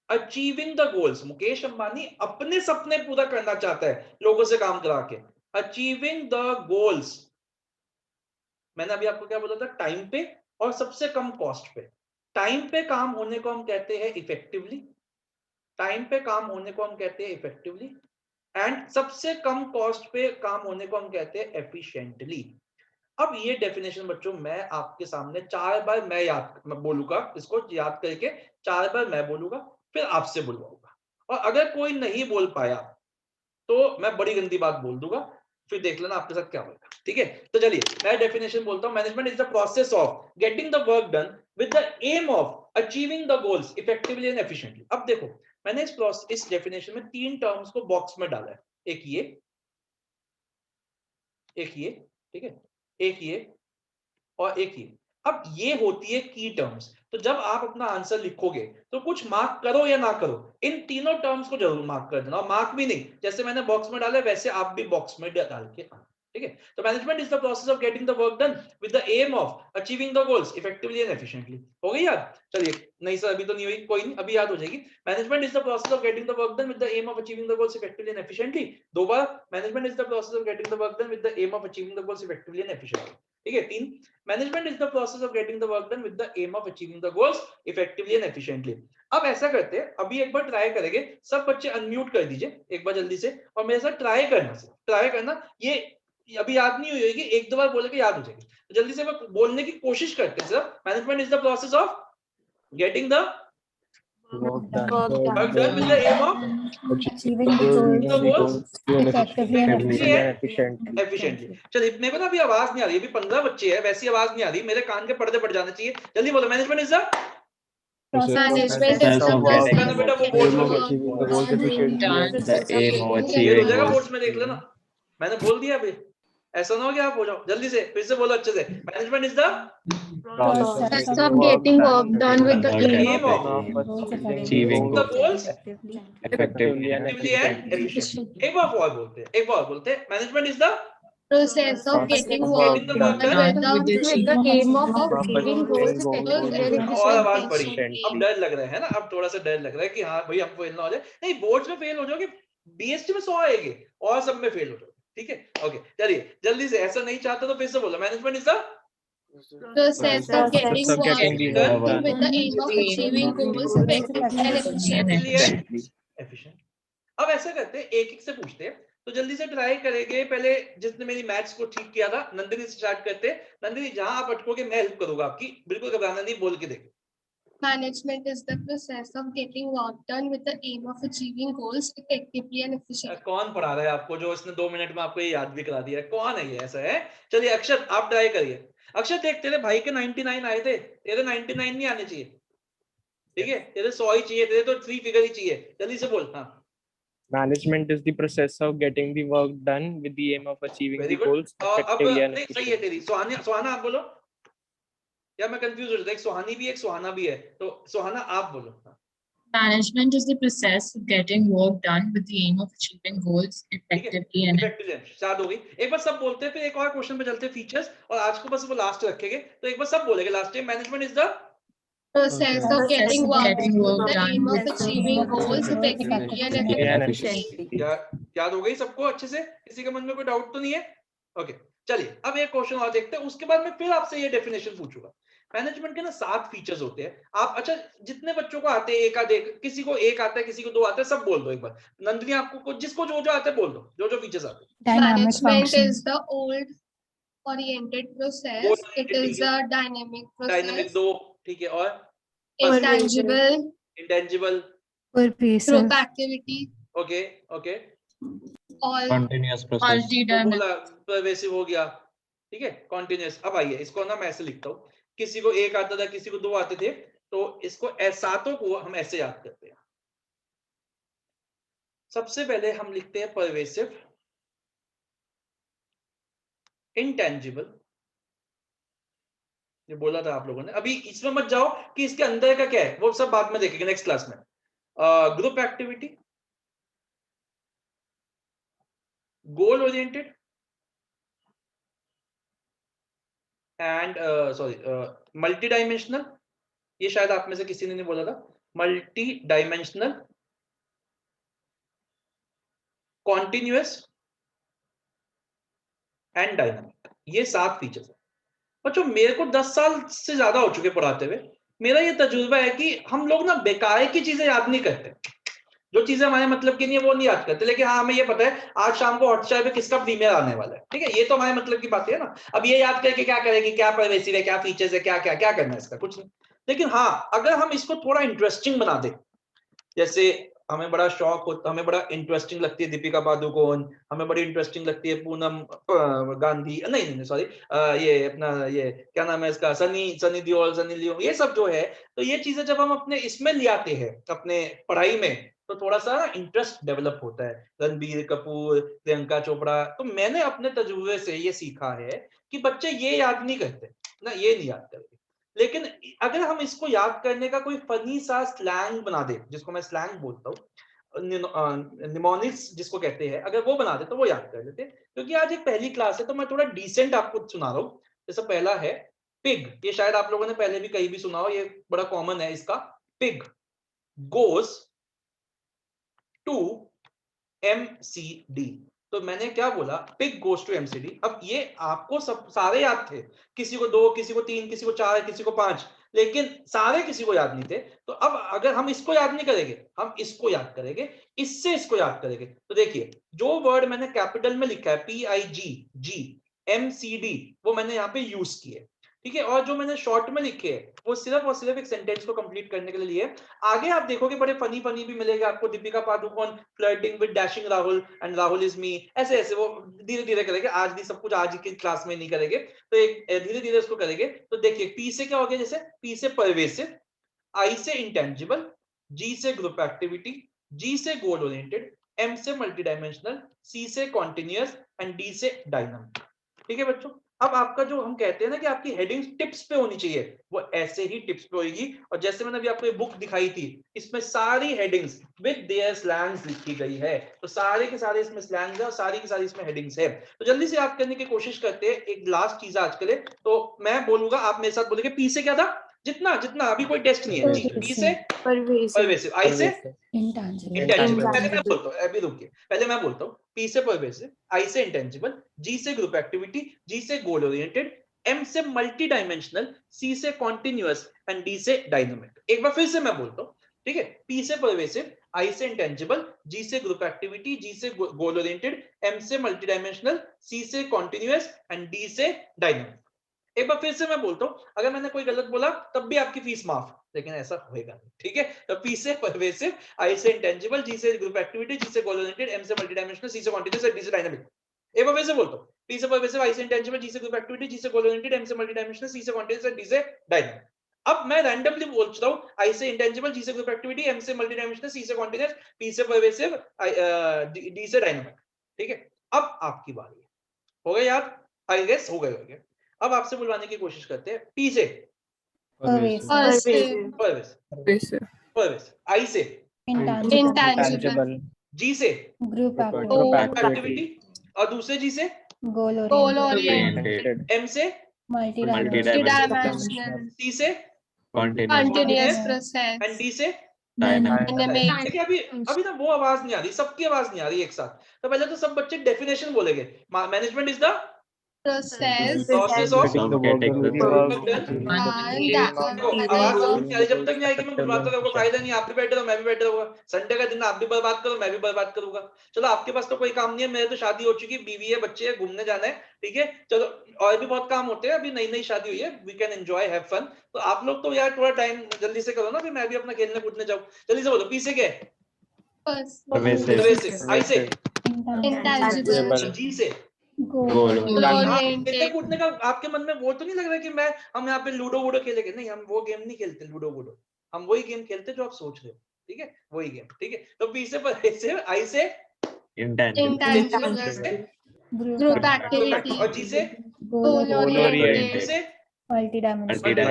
achieving the goals। Mukesh Ambani अपने सपने पूरा करना चाहता है लोगों से काम करा के। अचीविंग द गोल्स, मैंने अभी आपको क्या बोला था, टाइम पे और सबसे कम कॉस्ट पे। टाइम पे काम होने को हम कहते हैं इफेक्टिवली, टाइम पे काम होने को हम कहते हैं इफेक्टिवली, एंड सबसे कम कॉस्ट पे काम होने को हम कहते हैं एफिशिएंटली। अब ये डेफिनेशन बच्चों मैं आपके सामने 4 बार मैं बोलूंगा, इसको याद करके 4 बार मैं बोलूंगा, फिर आपसे बुलवाऊंगा, और अगर कोई नहीं बोल पाया तो मैं बड़ी गंदी बात बोल दूंगा, फिर देख लेना आपके साथ क्या होगा। ठीक है, तो चलिए मैं डेफिनेशन बोलता हूं। Management is the process of getting the work done with the aim of achieving the goals effectively and efficiently. अब देखो मैंने इस डेफिनेशन में 3 टर्म्स को बॉक्स में डाला है, एक ये, ठीक है, एक ये और एक ये। अब ये होती है की टर्म्स। तो जब आप अपना आंसर लिखोगे तो कुछ मार्क करो या ना करो, इन तीनों टर्म्स को जरूर मार्क कर देना, और मार्क भी नहीं, जैसे मैंने बॉक्स में डाला वैसे आप भी बॉक्स में डाल के। ठीक है, तो management is the process of getting the work done with the aim of achieving the goals effectively and efficiently. हो गई याद? चलिए, नहीं सर अभी तो नहीं हुई, कोई नहीं, अभी याद हो जाएगी। Management is the process of getting the work done with the aim of achieving the goals effectively and efficiently. दो बार, management is the process of getting the work done with the aim of achieving the goals effectively and efficiently. ठीक है, 3, management is the process of getting the work done with the aim of achieving the goals effectively and efficiently. अब ऐसा करते हैं, अभी एक बार try करेंगे, सब बच्चे अनम्यूट कर दीजिए एक बार जल्दी से, और मेरे साथ ट्राई करना। ये अभी याद नहीं हुई होगी, 1-2 बार बोले कि याद हो जाएगी, तो जल्दी से बोलने की कोशिश करते हैं sir. Management is the process of getting the Work work done with the aim of achieving the goals effectively and efficiently। चलिए, मेरे को ना अभी आवाज नहीं आ रही, अभी 15 बच्चे हैं, वैसी आवाज नहीं आ रही, मेरे कान के पर्दे पड़ जाने चाहिए। जल्दी बोलो, management is the Management is the boards में देख लेना, मैंने बोल दिया अभी, ऐसा ना हो कि आप हो जाओ। जल्दी से फिर से बोलो अच्छे से, management is the process of getting work done with the aim of achieving the goals effectively and efficiently। एक बार और बोलते हैं, management is the process of getting work done with the aim of achieving goals effectively and और आवाज पड़ी, efficiently। अब डर लग रहा है ना, अब थोड़ा सा डर लग रहा है कि हाँ भाई हमको फेल ना हो जाए। नहीं, बोर्ड्स में फेल हो जाओगे, बीएसटी में 100 आएंगे और सब में फेल हो जाओगे। ठीक है, ओके, चलिए जल्दी से, ऐसा नहीं चाहते तो फिर से बोलो, management is the Process of getting work done with the aim of achieving goals effectively and efficiently। Efficient. अब ऐसा करते हैं, एक एक से पूछते हैं, तो जल्दी से ट्राई करेंगे। पहले जिसने मेरी मैथ्स को ठीक किया था, नंदिनी से स्टार्ट करते हैं। नंदिनी, जहां आप अटकोगे मैं हेल्प करूंगा आपकी, बिल्कुल घबराना नहीं, बोल के देखो। Management is the process of getting work done with the aim of achieving goals effectively and efficiently। कौन पढ़ा रहा है आपको जो इसने 2 मिनट में आपको ये याद भी करा दिया है? कौन है ये? ऐसा है? चलिए अक्षर, आप ट्राई करिए। अक्षर देख, तेरे भाई के 99 आए थे, तेरे 99 नहीं आने चाहिए। ठीक है, तेरे 100 ही चाहिए, तेरे तो 3 फिगर ही चाहिए। जल्दी से बोल। हाँ, Management is the process of getting the work done with the aim of achieving very the good. goals अब effectively and नहीं, सही है तेरी। सुहाना आप बोलो, या मैं कंफ्यूज हो जाता, एक सुहानी भी है, एक सुहाना भी है, तो सुहाना आप बोलो। Management is the process of getting work done with the aim of achieving goals effectively and शायद हो गई। एक बार सब बोलते हैं, फिर एक और क्वेश्चन पे चलते हैं, फीचर्स, और आज को बस वो लास्ट रखेंगे, तो एक बार सब बोलेंगे last time. Management is the Process of getting work done with the aim of achieving goals effectively and efficiently। याद हो गई सबको अच्छे से? किसी के मन में कोई डाउट तो नहीं है? ओके, चलिए अब एक क्वेश्चन और देखते हैं, उसके बाद मैं फिर आपसे ये डेफिनेशन पूछूंगा। मैनेजमेंट के ना 7 फीचर्स होते हैं। आप अच्छा जितने बच्चों को आते हैं, एक आधे, किसी को एक आता है, किसी को 2 आता है, सब बोल दो एक बार। नंदिनी आपको जिसको जो जो आता है बोल दो, जो जो फीचर्स आते हैं। Management is the old oriented process. It is a dynamic dynamic process. 2, ठीक है, और Intangible, intangible, Pervasive. group activity, okay okay, all Continuous process. Pervasive हो गया, ठीक है, कॉन्टिन्यूअस। अब आइए इसको ना मैं ऐसे लिखता हूँ, किसी को एक आता था, किसी को 2 आते थे, तो इसको सातों को हम ऐसे याद करते हैं। सबसे पहले हम लिखते हैं परवेसिव, इंटेंजिबल, ये बोला था आप लोगों ने, अभी इसमें मत जाओ कि इसके अंदर का क्या है, वो सब बाद में देखेंगे नेक्स्ट क्लास में। Group activity, goal oriented and multi dimensional, ये शायद आप में से किसी ने नहीं बोला था, multi dimensional, continuous and dynamic, ये 7 फीचर्स है। बच्चों मेरे को 10 साल से ज्यादा हो चुके पढ़ाते हुए, मेरा ये तजुर्बा है कि हम लोग ना बेकार की चीजें याद नहीं करते, जो चीजें हमारे मतलब की नहीं है वो नहीं याद करते, लेकिन हाँ हमें ये पता है आज शाम को हॉटस्टार पे किसका प्रीमियर आने वाला है, ठीक है, ये तो हमारे मतलब की बात है ना। अब ये याद करके क्या करेंगे, क्या परवेसिव है, क्या फीचर्स है, क्या क्या क्या करना है इसका, कुछ नहीं। लेकिन हाँ अगर हम इसको थोड़ा इंटरेस्टिंग बना दें, जैसे हमें बड़ा शौक होता, हमें बड़ा इंटरेस्टिंग लगती है दीपिका पादुकोण, हमें बड़ी इंटरेस्टिंग लगती है पूनम गांधी, नहीं सॉरी, ये अपना ये क्या नाम है इसका, सनी देओल, सनी लियोन, ये सब जो है, तो ये चीजें जब हम अपने इसमें ले आते हैं अपने पढ़ाई में, तो थोड़ा सा इंटरेस्ट डेवलप होता है। रणबीर कपूर, प्रियंका चोपड़ा, तो मैंने अपने तजुर्बे से ये सीखा है कि बच्चे ये याद नहीं करते ना, ये नहीं याद करते, लेकिन अगर हम इसको याद करने का कोई फनी सा स्लैंग बना दे, जिसको मैं स्लैंग बोलता हूँ, निमोनिक्स जिसको कहते हैं, अगर वो बना दे तो वो याद कर लेते। क्योंकि आज एक पहली क्लास है तो मैं थोड़ा डिसेंट आपको सुना रहा हूँ। जैसे पहला है पिग, ये शायद आप लोगों ने पहले भी कहीं भी सुना हो, ये बड़ा कॉमन है इसका। पिग गोes टू MCD, तो मैंने क्या बोला, पिग गोes टू MCD। अब ये आपको सब सारे याद थे, किसी को 2, किसी को 3, किसी को 4, किसी को 5, लेकिन सारे किसी को याद नहीं थे। तो अब अगर हम इसको याद नहीं करेंगे, हम इसको याद करेंगे, इससे इसको याद करेंगे। तो देखिए जो वर्ड मैंने कैपिटल में लिखा है PIG वो मैंने यहाँ पे यूज किए, ठीक है, और जो मैंने शॉर्ट में लिखे हैं वो सिर्फ और सिर्फ एक सेंटेंस को कंप्लीट करने के लिए लिए। आगे आप देखोगे बड़े फनी भी मिलेगा आपको, Deepika Padukone flirting with dashing Rahul and Rahul is me, ऐसे ऐसे वो धीरे धीरे करेंगे। आज भी सब कुछ आज की क्लास में नहीं करेंगे, तो एक धीरे धीरे उसको करेंगे। तो देखिए पी से क्या हो गया, जैसे पी से परवेसिव, आई से इंटेंजिबल, जी से ग्रुप एक्टिविटी, जी से गोल ओरिएंटेड, एम से मल्टी डायमेंशनल, सी से कॉन्टिन्यूअस एंड डी से डायनामिक। ठीक है बच्चों, अब आपका जो हम कहते हैं ना कि आपकी हेडिंग टिप्स पे होनी चाहिए, वो ऐसे ही टिप्स पे होगी। और जैसे मैंने अभी आपको ये बुक दिखाई थी, इसमें सारी हेडिंग्स विद देयर स्लैंग्स लिखी गई है, तो सारे के सारे इसमें स्लैंग्स है और सारी की सारी इसमें हेडिंग्स है। तो जल्दी से याद करने की कोशिश करते हैं। एक लास्ट चीज आज के लिए, तो मैं बोलूंगा, आप मेरे साथ बोलेंगे पी से क्या था, जितना जितना, अभी कोई टेस्ट नहीं है। पी से परवेसिव, आई से इंटेंजिबल, पहले मैं बोलता हूँ, अभी रुकिए, पहले मैं बोलता हूँ। पी से परवेसिव, आई से इंटेंजिबल, जी से ग्रुप एक्टिविटी, जी से गोल ओरिएंटेड, एम से मल्टी डायमेंशनल, सी से कॉन्टिन्यूअस एंड डी से डायनामिक। एक बार फिर से मैं बोलता हूँ, ठीक है। पी से परवेसिव, आई से इंटेंजिबल, जी से ग्रुप एक्टिविटी, जी से गोल ओरिएंटेड, एम से मल्टी डायमेंशनल, सी से कॉन्टिन्यूअस एंड डी से डायनामिक। एक बार फिर से मैं बोलता हूं, अगर मैंने कोई गलत बोला तब भी आपकी फीस माफ, लेकिन ऐसा होएगा नहीं, ठीक है। तो पी से परवेसिव, आई से इंटेंजिबल, जी से ग्रुप एक्टिविटी, जी से गोल ओरिएंटेड, एम से मल्टी डायमेंशनल, सी से कॉन्टिन्यूअस, डी से डायनामिक। एक बार फिर से बोलता हूं, पी से परवेसिव, आई से इंटेंजिबल, जी से ग्रुप एक्टिविटी, जी से गोल ओरिएंटेड, एम से मल्टी डायमेंशनल, सी से कॉन्टिन्यूअस, डी से डायनामिक। अब मैं रैंडमली बोल रहा हूं, आई से इंटेंजिबल, जी से ग्रुप एक्टिविटी, एम से मल्टी डायमेंशनल, सी से कॉन्टिन्यूअस, पी से परवेसिव, डी से डायनामिक, ठीक है। अब आपकी बारी है, हो गया याद? आई गेस हो गया। अब आपसे बुलवाने की कोशिश करते हैं। पी से परवेसिव, आई से इंटेंजिबल, जी से ग्रुप एक्टिविटी, और दूसरे जी से गोल ओरिएंटेड, एम से मल्टी डायमेंशनल, सी से कंटीन्यूअस प्रोसेस एंड डी से डायनामिक। देखिए अभी ना वो आवाज नहीं आ रही, सबकी आवाज नहीं आ रही एक साथ। तो पहले तो सब बच्चे डेफिनेशन बोलेंगे। Management is the process Process of getting the work done with the work work done. achieving and the aim of देखो आवाज समझ में आ रही, जब तक नहीं आएगी मैं बुलवाता रहूंगा, फायदा नहीं, आप भी बैठे रहो मैं भी बैठे रहूंगा, संडे का दिन आप भी बर्बाद करो मैं भी बर्बाद करूंगा। चलो आपके पास तो कोई काम नहीं है, मेरे तो शादी हो चुकी है, बीवी है, बच्चे है, घूमने जाना है, ठीक है, चलो और भी बहुत काम होते हैं, अभी नई नई शादी हुई है, we can enjoy have fun. तो आप लोग तो यार थोड़ा टाइम जल्दी से करो ना, फिर मैं भी अपना खेलने कूदने जाऊं। जल्दी से बोलो, पी से क्या है? Pervasive. आई से, intangible, जी से Goal. खेलने कूदने का आपके मन में वो तो नहीं लग रहा कि हम यहाँ पे लूडो वूडो खेलेंगे? नहीं, हम वो गेम नहीं खेलते लूडो वूडो, हम वही गेम खेलते जो आप सोच रहे हो, ठीक है, वही गेम, ठीक है। तो बी से आई से intangible, group activity, और जी से goal oriented, से multi-dimensional,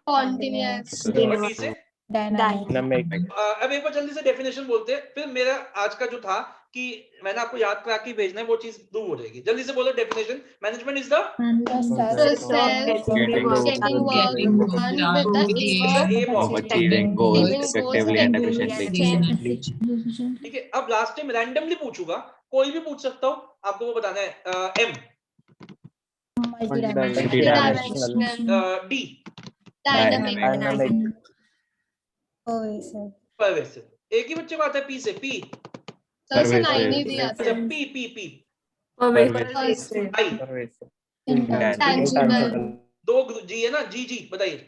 continuous, और डी से dynamic. अब एक बार जल्दी से डेफिनेशन बोलते हैं, फिर मेरा आज का जो था कि मैंने आपको याद करा के भेजना है वो चीज दूर हो जाएगी। जल्दी से बोलो definition, management is the process getting work done with the aim Of achieving goals effectively and efficiently. ठीक है। अब लास्ट टाइम रैंडमली पूछूंगा, कोई भी पूछ सकता हूँ, आपको वो बताना है। M multidimensional, D dynamic, pervasive, एक ही बच्चे को आता है पी से, पी तो उसे लाइन ही दिया था, पी पी पी pervasive, आई intangible, दो जी है ना, जी जी बताइए,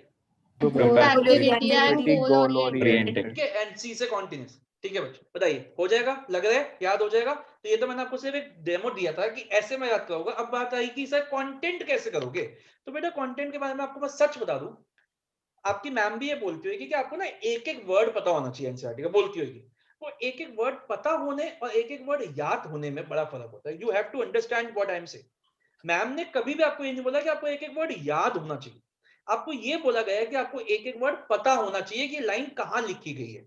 group activity and goal oriented, ठीक है, एंड सी से कॉन्टिन्यूस, ठीक है बच्चों बताइए, हो जाएगा, लग रहा है याद हो जाएगा? तो ये तो मैंने आपको सिर्फ एक डेमो दिया था कि ऐसे मैं याद करूंगा। अब बात आई कि सर कंटेंट कैसे करोगे? तो बेटा कंटेंट के बारे में आपको बस सच बता दूं, आपकी मैम भी ये बोलती होगी कि आपको ना एक एक वर्ड पता होना चाहिए, एनसीईआरटी का बोलती होगी। तो एक एक वर्ड पता होने और एक एक वर्ड याद होने में बड़ा फर्क होता है। You have to understand what I am saying. Ma'am ने कभी भी आपको ये नहीं बोला कि आपको एक एक वर्ड याद होना चाहिए, आपको ये बोला गया है कि आपको एक एक वर्ड पता होना चाहिए कि लाइन कहाँ लिखी गई है,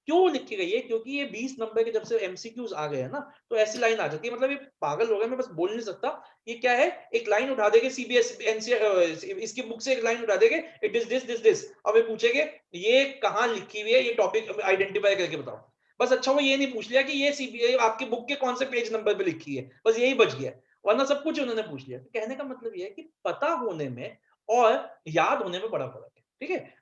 क्यों लिखी गई है, क्योंकि ये 20 नंबर के जब से एमसीक्यूज आ गए हैं ना, तो ऐसी लाइन आ जाती है, मतलब ये पागल हो गया, मैं बस बोल नहीं सकता। ये क्या है, एक लाइन उठा देंगे सीबीएसई एनसीईआरटी इसकी बुक से, एक लाइन उठा देंगे, it is this this this, अब ये पूछेंगे ये कहाँ लिखी हुई है, ये टॉपिक आइडेंटिफाई करके बताओ। बस अच्छा वो ये नहीं पूछ लिया कि ये सीबीआई आपकी बुक के कौन से पेज नंबर पे लिखी है, बस यही बच गया, वरना सब कुछ उन्होंने पूछ लिया। तो कहने का मतलब ये है कि पता होने में और याद होने में बड़ा फर्क है, ठीक है।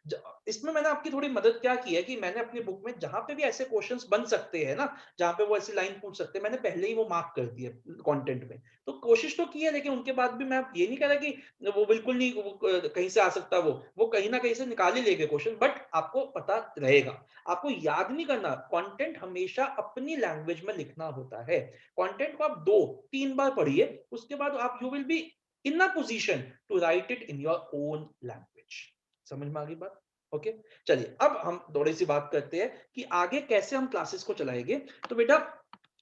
इसमें मैंने आपकी थोड़ी मदद क्या की है कि मैंने अपनी बुक में जहां पे भी ऐसे क्वेश्चंस बन सकते हैं ना, जहां पे वो ऐसी लाइन पूछ सकते हैं, मैंने पहले ही वो मार्क कर दिया कंटेंट में। तो कोशिश तो की है, लेकिन उनके बाद भी मैं ये नहीं कह रहा कि वो बिल्कुल नहीं, वो कहीं से आ सकता, वो कहीं ना कहीं से निकाल ही लेंगे क्वेश्चन, बट आपको पता रहेगा, आपको याद नहीं करना। कंटेंट हमेशा अपनी लैंग्वेज में लिखना होता है। कंटेंट को आप 2-3 बार पढ़िए, उसके बाद आप you will be in a position to write it in your own language. समझ में आ गई बात? ओके, चलिए अब हम थोड़ी सी बात करते हैं कि आगे कैसे हम क्लासेस को चलाएंगे। तो बेटा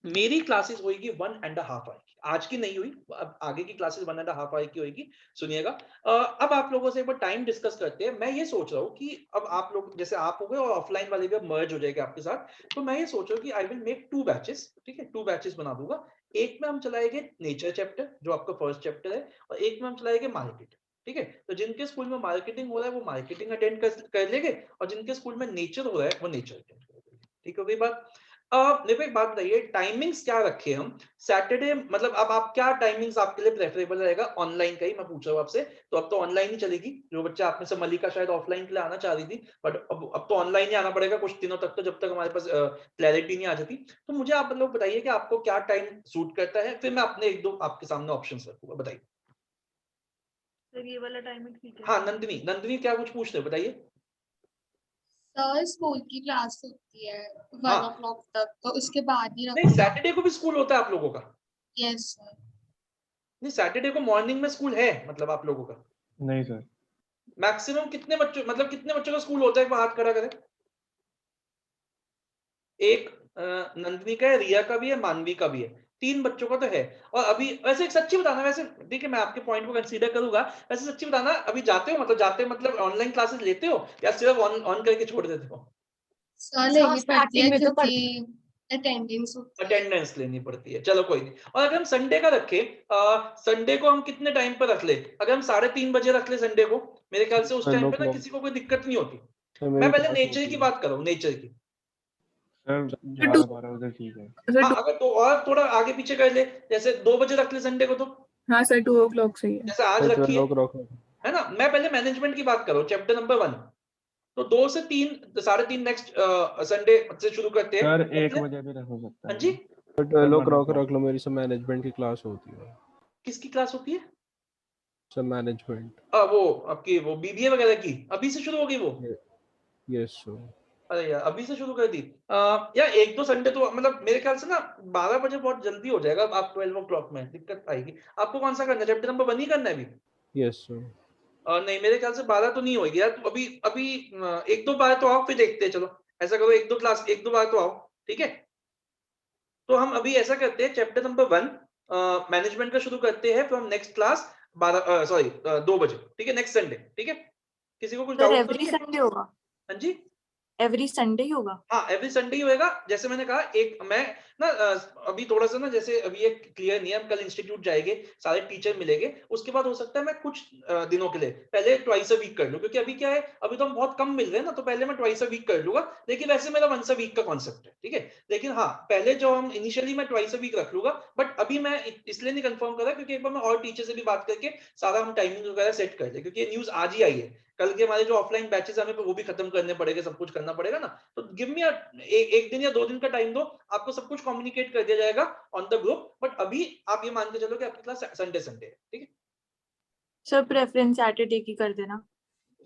मेरी क्लासेस होगी 1.5 आवर की, आज की नहीं हुई, अब आगे की क्लासेस 1.5 आवर की होगी। सुनिएगा, अब आप लोगों से एक बार टाइम डिस्कस करते हैं। मैं ये सोच रहा हूँ कि अब आप लोग जैसे आप हो गए और ऑफलाइन वाले भी अब मर्ज हो जाएंगे आपके साथ, तो मैं ये सोच रहा हूँ कि आई विल मेक 2 बैचेस, ठीक है, 2 बैचेस बना दूंगा। एक में हम चलाएंगे नेचर चैप्टर जो आपका फर्स्ट चैप्टर है, और एक में हम चलाएंगे मार्केट, ठीक है। तो जिनके स्कूल में मार्केटिंग हो रहा है वो मार्केटिंग अटेंड कर लेंगे, और जिनके स्कूल में नेचर हो रहा है वो नेचर अटेंड कर लेंगे, ठीक हो गई बात? देखो एक बात बताइए, टाइमिंग्स क्या रखे हम? सैटरडे मतलब अब आप क्या टाइमिंग्स आपके लिए प्रेफरेबल रहेगा? ऑनलाइन का ही मैं पूछ रहा हूँ आपसे, तो अब तो ऑनलाइन ही चलेगी। जो बच्चा आप में से मलिका शायद ऑफलाइन के लिए आना चाह रही थी, बट अब तो ऑनलाइन ही आना पड़ेगा कुछ दिनों तक, तो जब तक हमारे पास क्लैरिटी नहीं आ जाती। तो मुझे आप लोग बताइए कि आपको क्या टाइम सूट करता है, फिर मैं अपने 1-2 आपके सामने ऑप्शंस रखूंगा, बताइए। सर ये वाला टाइमिंग ठीक है? हाँ नंदिनी क्या कुछ पूछ रहे हो, बताइए। सर स्कूल की क्लास होती है 1 हाँ। o'clock तक, तो उसके बाद ही नहीं, सैटरडे को भी स्कूल होता है आप लोगों का? Yes sir. नहीं, सैटरडे को मॉर्निंग में स्कूल है मतलब आप लोगों का? नहीं सर। मैक्सिमम कितने बच्चों, मतलब कितने बच्चों का स्कूल होता है, एक बार हाथ खड़ा करें। एक नंदिनी का है, रिया का भी है, मानवी का भी है, 3 बच्चों का तो है। और अभी वैसे एक सच्ची बताना, वैसे ठीक है मैं आपके पॉइंट को कंसीडर करूंगा, वैसे सच्ची बताना अभी जाते हो, मतलब ऑनलाइन क्लासेस लेते हो या सिर्फ ऑन करके छोड़ देते हो? सर लेनी पड़ती है क्योंकि अटेंडेंस लेनी पड़ती है, चलो कोई नहीं। और अगर हम संडे का रखें, संडे को हम कितने टाइम पर रख ले? अगर हम 3:30 बजे रख ले संडे को, मेरे ख्याल से उस टाइम पे ना किसी को कोई दिक्कत नहीं होती। मैं पहले नेचर की बात कर रहा हूँ, नेचर की। सर 12 बजे ठीक है। हाँ, अगर तो और थोड़ा आगे पीछे कर ले, जैसे 2 बजे रख ले संडे को, तो हाँ सर 2 o'clock सही है। जैसे आज रखी है ना। मैं पहले मैनेजमेंट की बात करूँ, चैप्टर नंबर 1, तो 2 से 3, 3:30 नेक्स्ट संडे से शुरू करते हैं। सर 1 बजे भी रख सकता है। हाँ जी 12 o'clock रख लो, मेरी सब मैनेजमेंट की क्लास होती है। किसकी क्लास होती है? सब मैनेजमेंट। वो आपकी वो बीबीए वगैरह की अभी से शुरू हो गई वो? Yes sir. अरे यार अभी से शुरू कर दी। यार 1-2 संडे तो मतलब मेरे ख्याल से ना 12 बजे बहुत जल्दी हो जाएगा। आप 12 o'clock में दिक्कत आएगी। आपको कौन सा करना है? चैप्टर नंबर 1 ही करना है अभी? Yes sir. नहीं मेरे ख्याल से 12 तो नहीं होगी यार। तो अभी 1-2 बार तो आओ, फिर देखते हैं। चलो ऐसा करो, 1-2 बार तो आओ, ठीक है। तो हम अभी ऐसा करते हैं, चैप्टर नंबर 1 मैनेजमेंट का शुरू करते हैं फ्रॉम नेक्स्ट क्लास 2 बजे, ठीक है, नेक्स्ट संडे, ठीक है। किसी को कुछ डाउट? एवरी संडे होगा? हाँ जी एवरी संडे ही होगा? हाँ एवरी संडे ही होएगा। जैसे मैंने कहा, एक मैं ना अभी थोड़ा सा ना, जैसे अभी ये क्लियर नहीं है। हम कल इंस्टीट्यूट जाएंगे, सारे टीचर मिलेंगे, उसके बाद हो सकता है मैं कुछ दिनों के लिए पहले ट्वाइस अ वीक कर लूं, क्योंकि अभी क्या है, अभी तो हम बहुत कम मिल रहे हैं ना, तो पहले मैं ट्वाइस अ वीक कर लूंगा। लेकिन वैसे मेरा वंस अ वीक का कॉन्सेप्ट है, ठीक है। लेकिन हाँ, पहले जो हम इनिशियली मैं ट्वाइस अ वीक रख लूंगा, बट अभी मैं इसलिए नहीं कंफर्म कर रहा, क्योंकि एक बार मैं और टीचर से भी बात करके सारा हम टाइमिंग वगैरह सेट कर ले, क्योंकि ये न्यूज आज ही आई है। कल के हमारे जो ऑफलाइन बैचेस हमें वो भी खत्म करने पड़ेंगे, सब कुछ करना पड़ेगा ना। तो गिव मी एक दिन या 2 दिन का टाइम दो, आपको सब कुछ कम्युनिकेट कर दिया जाएगा ऑन द ग्रुप। बट अभी आप ये मान के चलो कि आपकी क्लास संडे है, ठीक है। सर प्रेफरेंस सैटरडे की कर देना।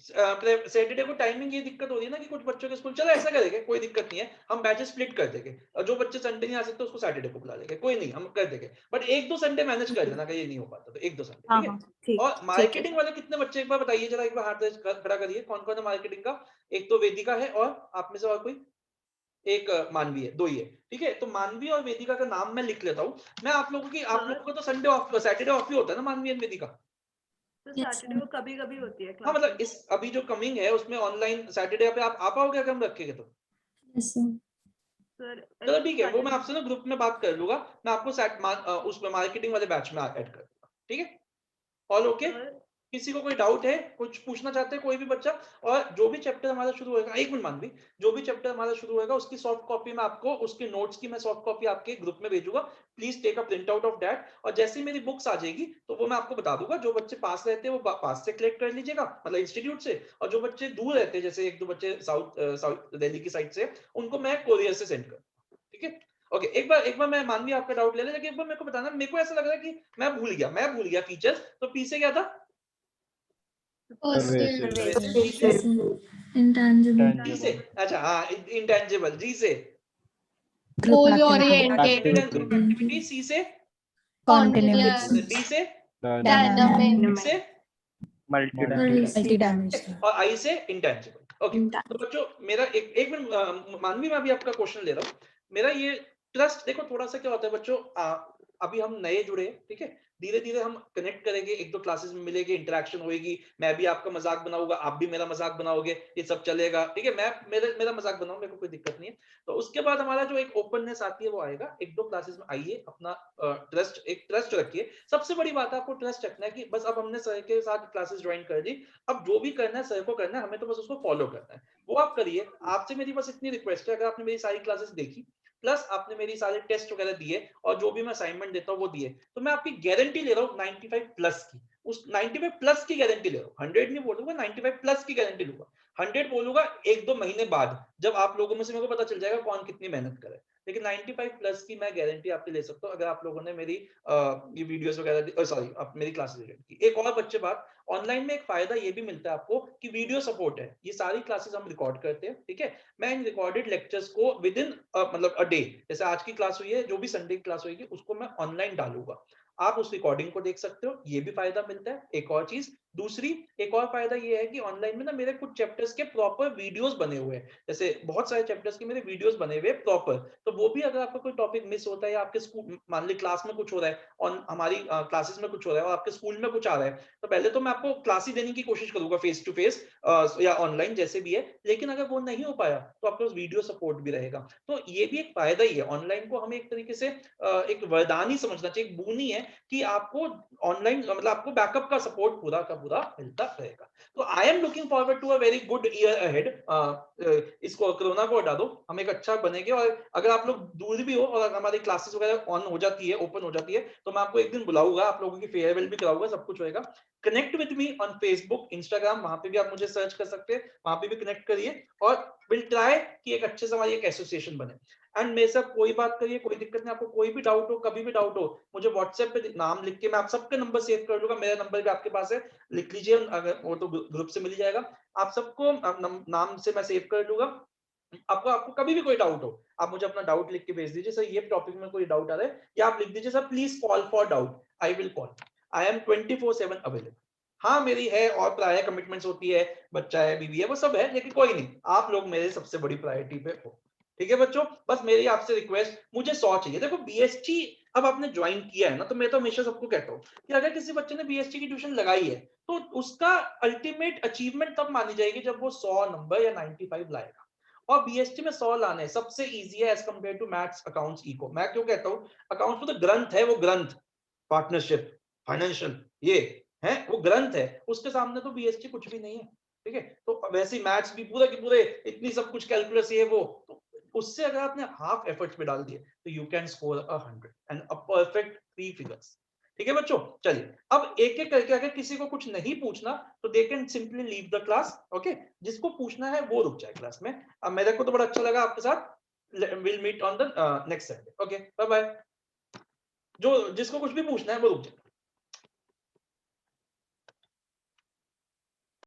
सैटरडे को टाइमिंग ये दिक्कत हो रही है ना कि कुछ बच्चों के स्कूल, चलो ऐसा करेंगे, कोई दिक्कत नहीं है, हम बैचेस स्प्लिट कर देंगे। और जो बच्चे संडे नहीं आ सकते उसको सैटरडे को बुला लेंगे, कोई नहीं, हम कर देंगे। बट 1-2 संडे मैनेज कर लेना, अगर ये नहीं हो पाता तो 1-2 संडे, ठीक है। ठीक। और मार्केटिंग वाले कितने बच्चे, एक बार बताइए जरा, एक बार हाथ खड़ा करिए, कौन कौन है मार्केटिंग का? एक तो वेदिका है, और आप में से और कोई? एक मानवी है, 2 ही है, ठीक है। तो मानवी और वेदिका का नाम मैं लिख लेता हूँ। मैं आप लोगों को तो संडे ऑफ, सैटरडे ऑफ ही होता है ना, मानवी और वेदिका? तो सैटरडे को कभी कभी होती है हाँ मतलब इस अभी जो कमिंग है उसमें ऑनलाइन सैटरडे पे आप आ पाओगे अगर हम रखेंगे तो? सर चलो ठीक है, वो मैं आपसे ना ग्रुप में बात कर लूंगा। मैं आपको उसमें मार्केटिंग वाले बैच में ऐड कर दूंगा, ठीक है। All okay? किसी को कोई डाउट है, कुछ पूछना चाहते हैं कोई भी बच्चा? और जो भी चैप्टर हमारा शुरू होगा, एक मिनट मानवी, जो भी चैप्टर हमारा शुरू होगा उसकी सॉफ्ट कॉपी में आपको, उसके नोट्स की मैं सॉफ्ट कॉपी आपके ग्रुप में भेजूंगा। Please take a print out of that. और जैसे ही मेरी बुक्स आ जाएगी तो वो मैं आपको बता दूंगा। जो बच्चे पास रहते हैं वो पास से कलेक्ट कर लीजिएगा, मतलब इंस्टीट्यूट से। और जो बच्चे दूर रहते हैं, जैसे 1-2 बच्चे साउथ दिल्ली की साइड से, उनको मैं कोरियर से सेंड कर, ठीक है। ओके, एक बार मैं मानवी आपका डाउट ले ले, लेकिन एक बार मेरे को बताना। मेरे को ऐसा लग रहा है कि मैं भूल गया फीचर्स। तो पी से क्या था? इंटेंजिबल। जी से, अच्छा हाँ, इंटेंजिबल। जी से गोल ओरिएंटेड। एक्टिविटी। सी से कॉन्टिन्यूअस। डी से डायनामिक। से मल्टी-डायमेंशनल। और आई से इंटेंजिबल। ओके, तो बच्चों मेरा एक मिनट मानवी, मैं अभी आपका क्वेश्चन ले रहा हूँ। मेरा ये ट्रस्ट देखो, थोड़ा सा क्या होता है बच्चों, अभी हम नए जुड़े, ठीक है। धीरे धीरे हम कनेक्ट करेंगे, 1-2 क्लासेस में मिलेंगे, इंटरेक्शन होगी। मैं भी आपका मजाक बनाऊंगा, आप भी मेरा मजाक बनाओगे, ये सब चलेगा, ठीक है। मैं मेरा मजाक बनाऊं, मेरे को कोई दिक्कत नहीं है। तो उसके बाद हमारा जो एक ओपननेस आती है वो आएगा। 1-2 क्लासेस में आइए, अपना ट्रस्ट रखिए। सबसे बड़ी बात है आपको ट्रस्ट रखना है कि बस अब हमने सर के साथ क्लासेस ज्वाइन कर दी, अब जो भी करना है सर को करना है, हमें तो बस उसको फॉलो करना है, वो आप करिए। आपसे मेरी बस इतनी रिक्वेस्ट है, अगर आपने मेरी सारी क्लासेस देखी, प्लस आपने मेरी सारे टेस्ट वगैरह दिए, और जो भी मैं असाइनमेंट देता हूँ वो दिए, तो मैं आपकी गारंटी ले रहा हूँ 95 प्लस की। उस 95 प्लस की गारंटी ले रहा हूँ, 100 नहीं बोलूंगा, 95 प्लस की गारंटी लूंगा। 100 बोलूंगा 1-2 महीने बाद, जब आप लोगों में से मेरे को पता चल जाएगा कौन कितनी मेहनत करे। लेकिन 95 प्लस की मैं गारंटी आपकी ले सकता हूँ, अगर आप लोगों ने मेरी ये वीडियोस वगैरह, सॉरी, आप मेरी क्लासेस अटेंड की। एक और बच्चे बात, ऑनलाइन में एक फायदा ये भी मिलता है आपको कि वीडियो सपोर्ट है। ये सारी क्लासेस हम रिकॉर्ड करते हैं, ठीक है। मैं इन रिकॉर्डेड लेक्चर्स को विद इन मतलब अ डे, जैसे आज की क्लास हुई है, जो भी संडे की क्लास होगी उसको मैं ऑनलाइन डालूंगा, आप उस रिकॉर्डिंग को देख सकते हो। ये भी फायदा मिलता है। एक और चीज, दूसरी एक और फायदा ये है कि ऑनलाइन में ना मेरे कुछ चैप्टर्स के प्रॉपर वीडियोस बने हुए हैं, जैसे बहुत सारे चैप्टर्स के मेरे वीडियोस बने हुए प्रॉपर। तो वो भी, अगर आपका कोई टॉपिक मिस होता है, या आपके स्कूल मान ली क्लास में कुछ हो रहा है, और हमारी क्लासेस में कुछ हो रहा है, और आपके स्कूल में कुछ आ रहा है, तो पहले तो मैं आपको क्लास ही देने की कोशिश करूंगा, फेस टू फेस या ऑनलाइन, जैसे भी है। लेकिन अगर वो नहीं हो पाया तो आपके पास वीडियो सपोर्ट भी रहेगा। तो ये भी एक फायदा ही है। ऑनलाइन को हमें एक तरीके से एक वरदान ही समझना चाहिए, एक बूनी है कि आपको ऑनलाइन, मतलब आपको बैकअप का सपोर्ट पूरा का पूरा मिलता रहेगा। तो I am looking forward to a very good year ahead. इसको कोरोना को हटा दो, हम एक अच्छा बनेंगे। और अगर आप लोग दूर भी हो और अगर हमारी क्लासेस वगैरह ऑन हो जाती है, ओपन हो जाती है, तो मैं आपको एक दिन बुलाऊंगा, आप लोगों की फेयरवेल भी कराऊंगा, सब कुछ होएगा। Connect with me on Facebook, Instagram, वहां पे भी आप मुझे सर्च कर सकते हैं, वहां पे भी कनेक्ट करिए और विल ट्राई कि एक अच्छे से हमारी एक एसोसिएशन बने। एंड मेरे साथ कोई बात करिए, कोई दिक्कत नहीं, आपको कोई भी डाउट हो, कभी भी डाउट हो, मुझे व्हाट्सएप पे नाम लिख के, मैं आप सबके नंबर सेव कर लूंगा, मेरा नंबर भी आपके पास है, लिख लीजिए, अगर वो तो ग्रुप से मिल ही जाएगा। आप सबको नाम से मैं सेव कर लूंगा। आपको कभी भी कोई डाउट हो, आप मुझे अपना डाउट लिख के भेज दीजिए, सर ये टॉपिक में कोई डाउट आ रहा है, या आप लिख दीजिए sir please call for doubt, I will call, I am 24/7 available. हाँ मेरी है और प्रायर कमिटमेंट्स होती है, बच्चा है, बीवी है, वो सब है, लेकिन कोई नहीं, आप लोग मेरे सबसे बड़ी प्रायोरिटी पे हो। ठीक है बच्चों, बस मेरी आपसे रिक्वेस्ट, मुझे 100 चाहिए। देखो बीएसटी अब आपने ज्वाइन किया है ना, तो मैं तो हमेशा सबको कहता हूँ कि अगर किसी बच्चे ने बीएसटी की ट्यूशन लगाई है, तो उसका अल्टीमेट अचीवमेंट तब मानी जाएगी जब वो 100 नंबर या 95 लाएगा। और बीएसटी में 100 लाने सबसे इजी है as compare to maths, accounts, eco. मैं क्यों कहता हूँ, अकाउंट्स तो ग्रंथ है, वो ग्रंथ, पार्टनरशिप, फाइनेंशियल, ये है वो ग्रंथ है, उसके सामने तो बीएसटी कुछ भी नहीं है। ठीक है, तो वैसे मैथ्स भी पूरा के पूरे इतनी सब कुछ कैलकुलस ये वो, तो उससे अगर आपने हाफ एफर्ट्स में डाल दिए तो you can score 100 and a perfect 3 figures. ठीक है बच्चों, चलिए अब एक एक करके, अगर किसी को कुछ नहीं पूछना तो they can simply leave the class. Okay, जिसको पूछना है वो रुक जाए क्लास में। अब मेरे को तो बड़ा अच्छा लगा आपके साथ, will meet on the next Sunday. Okay bye bye. जो जिसको कुछ भी पूछना है वो रुक जाए।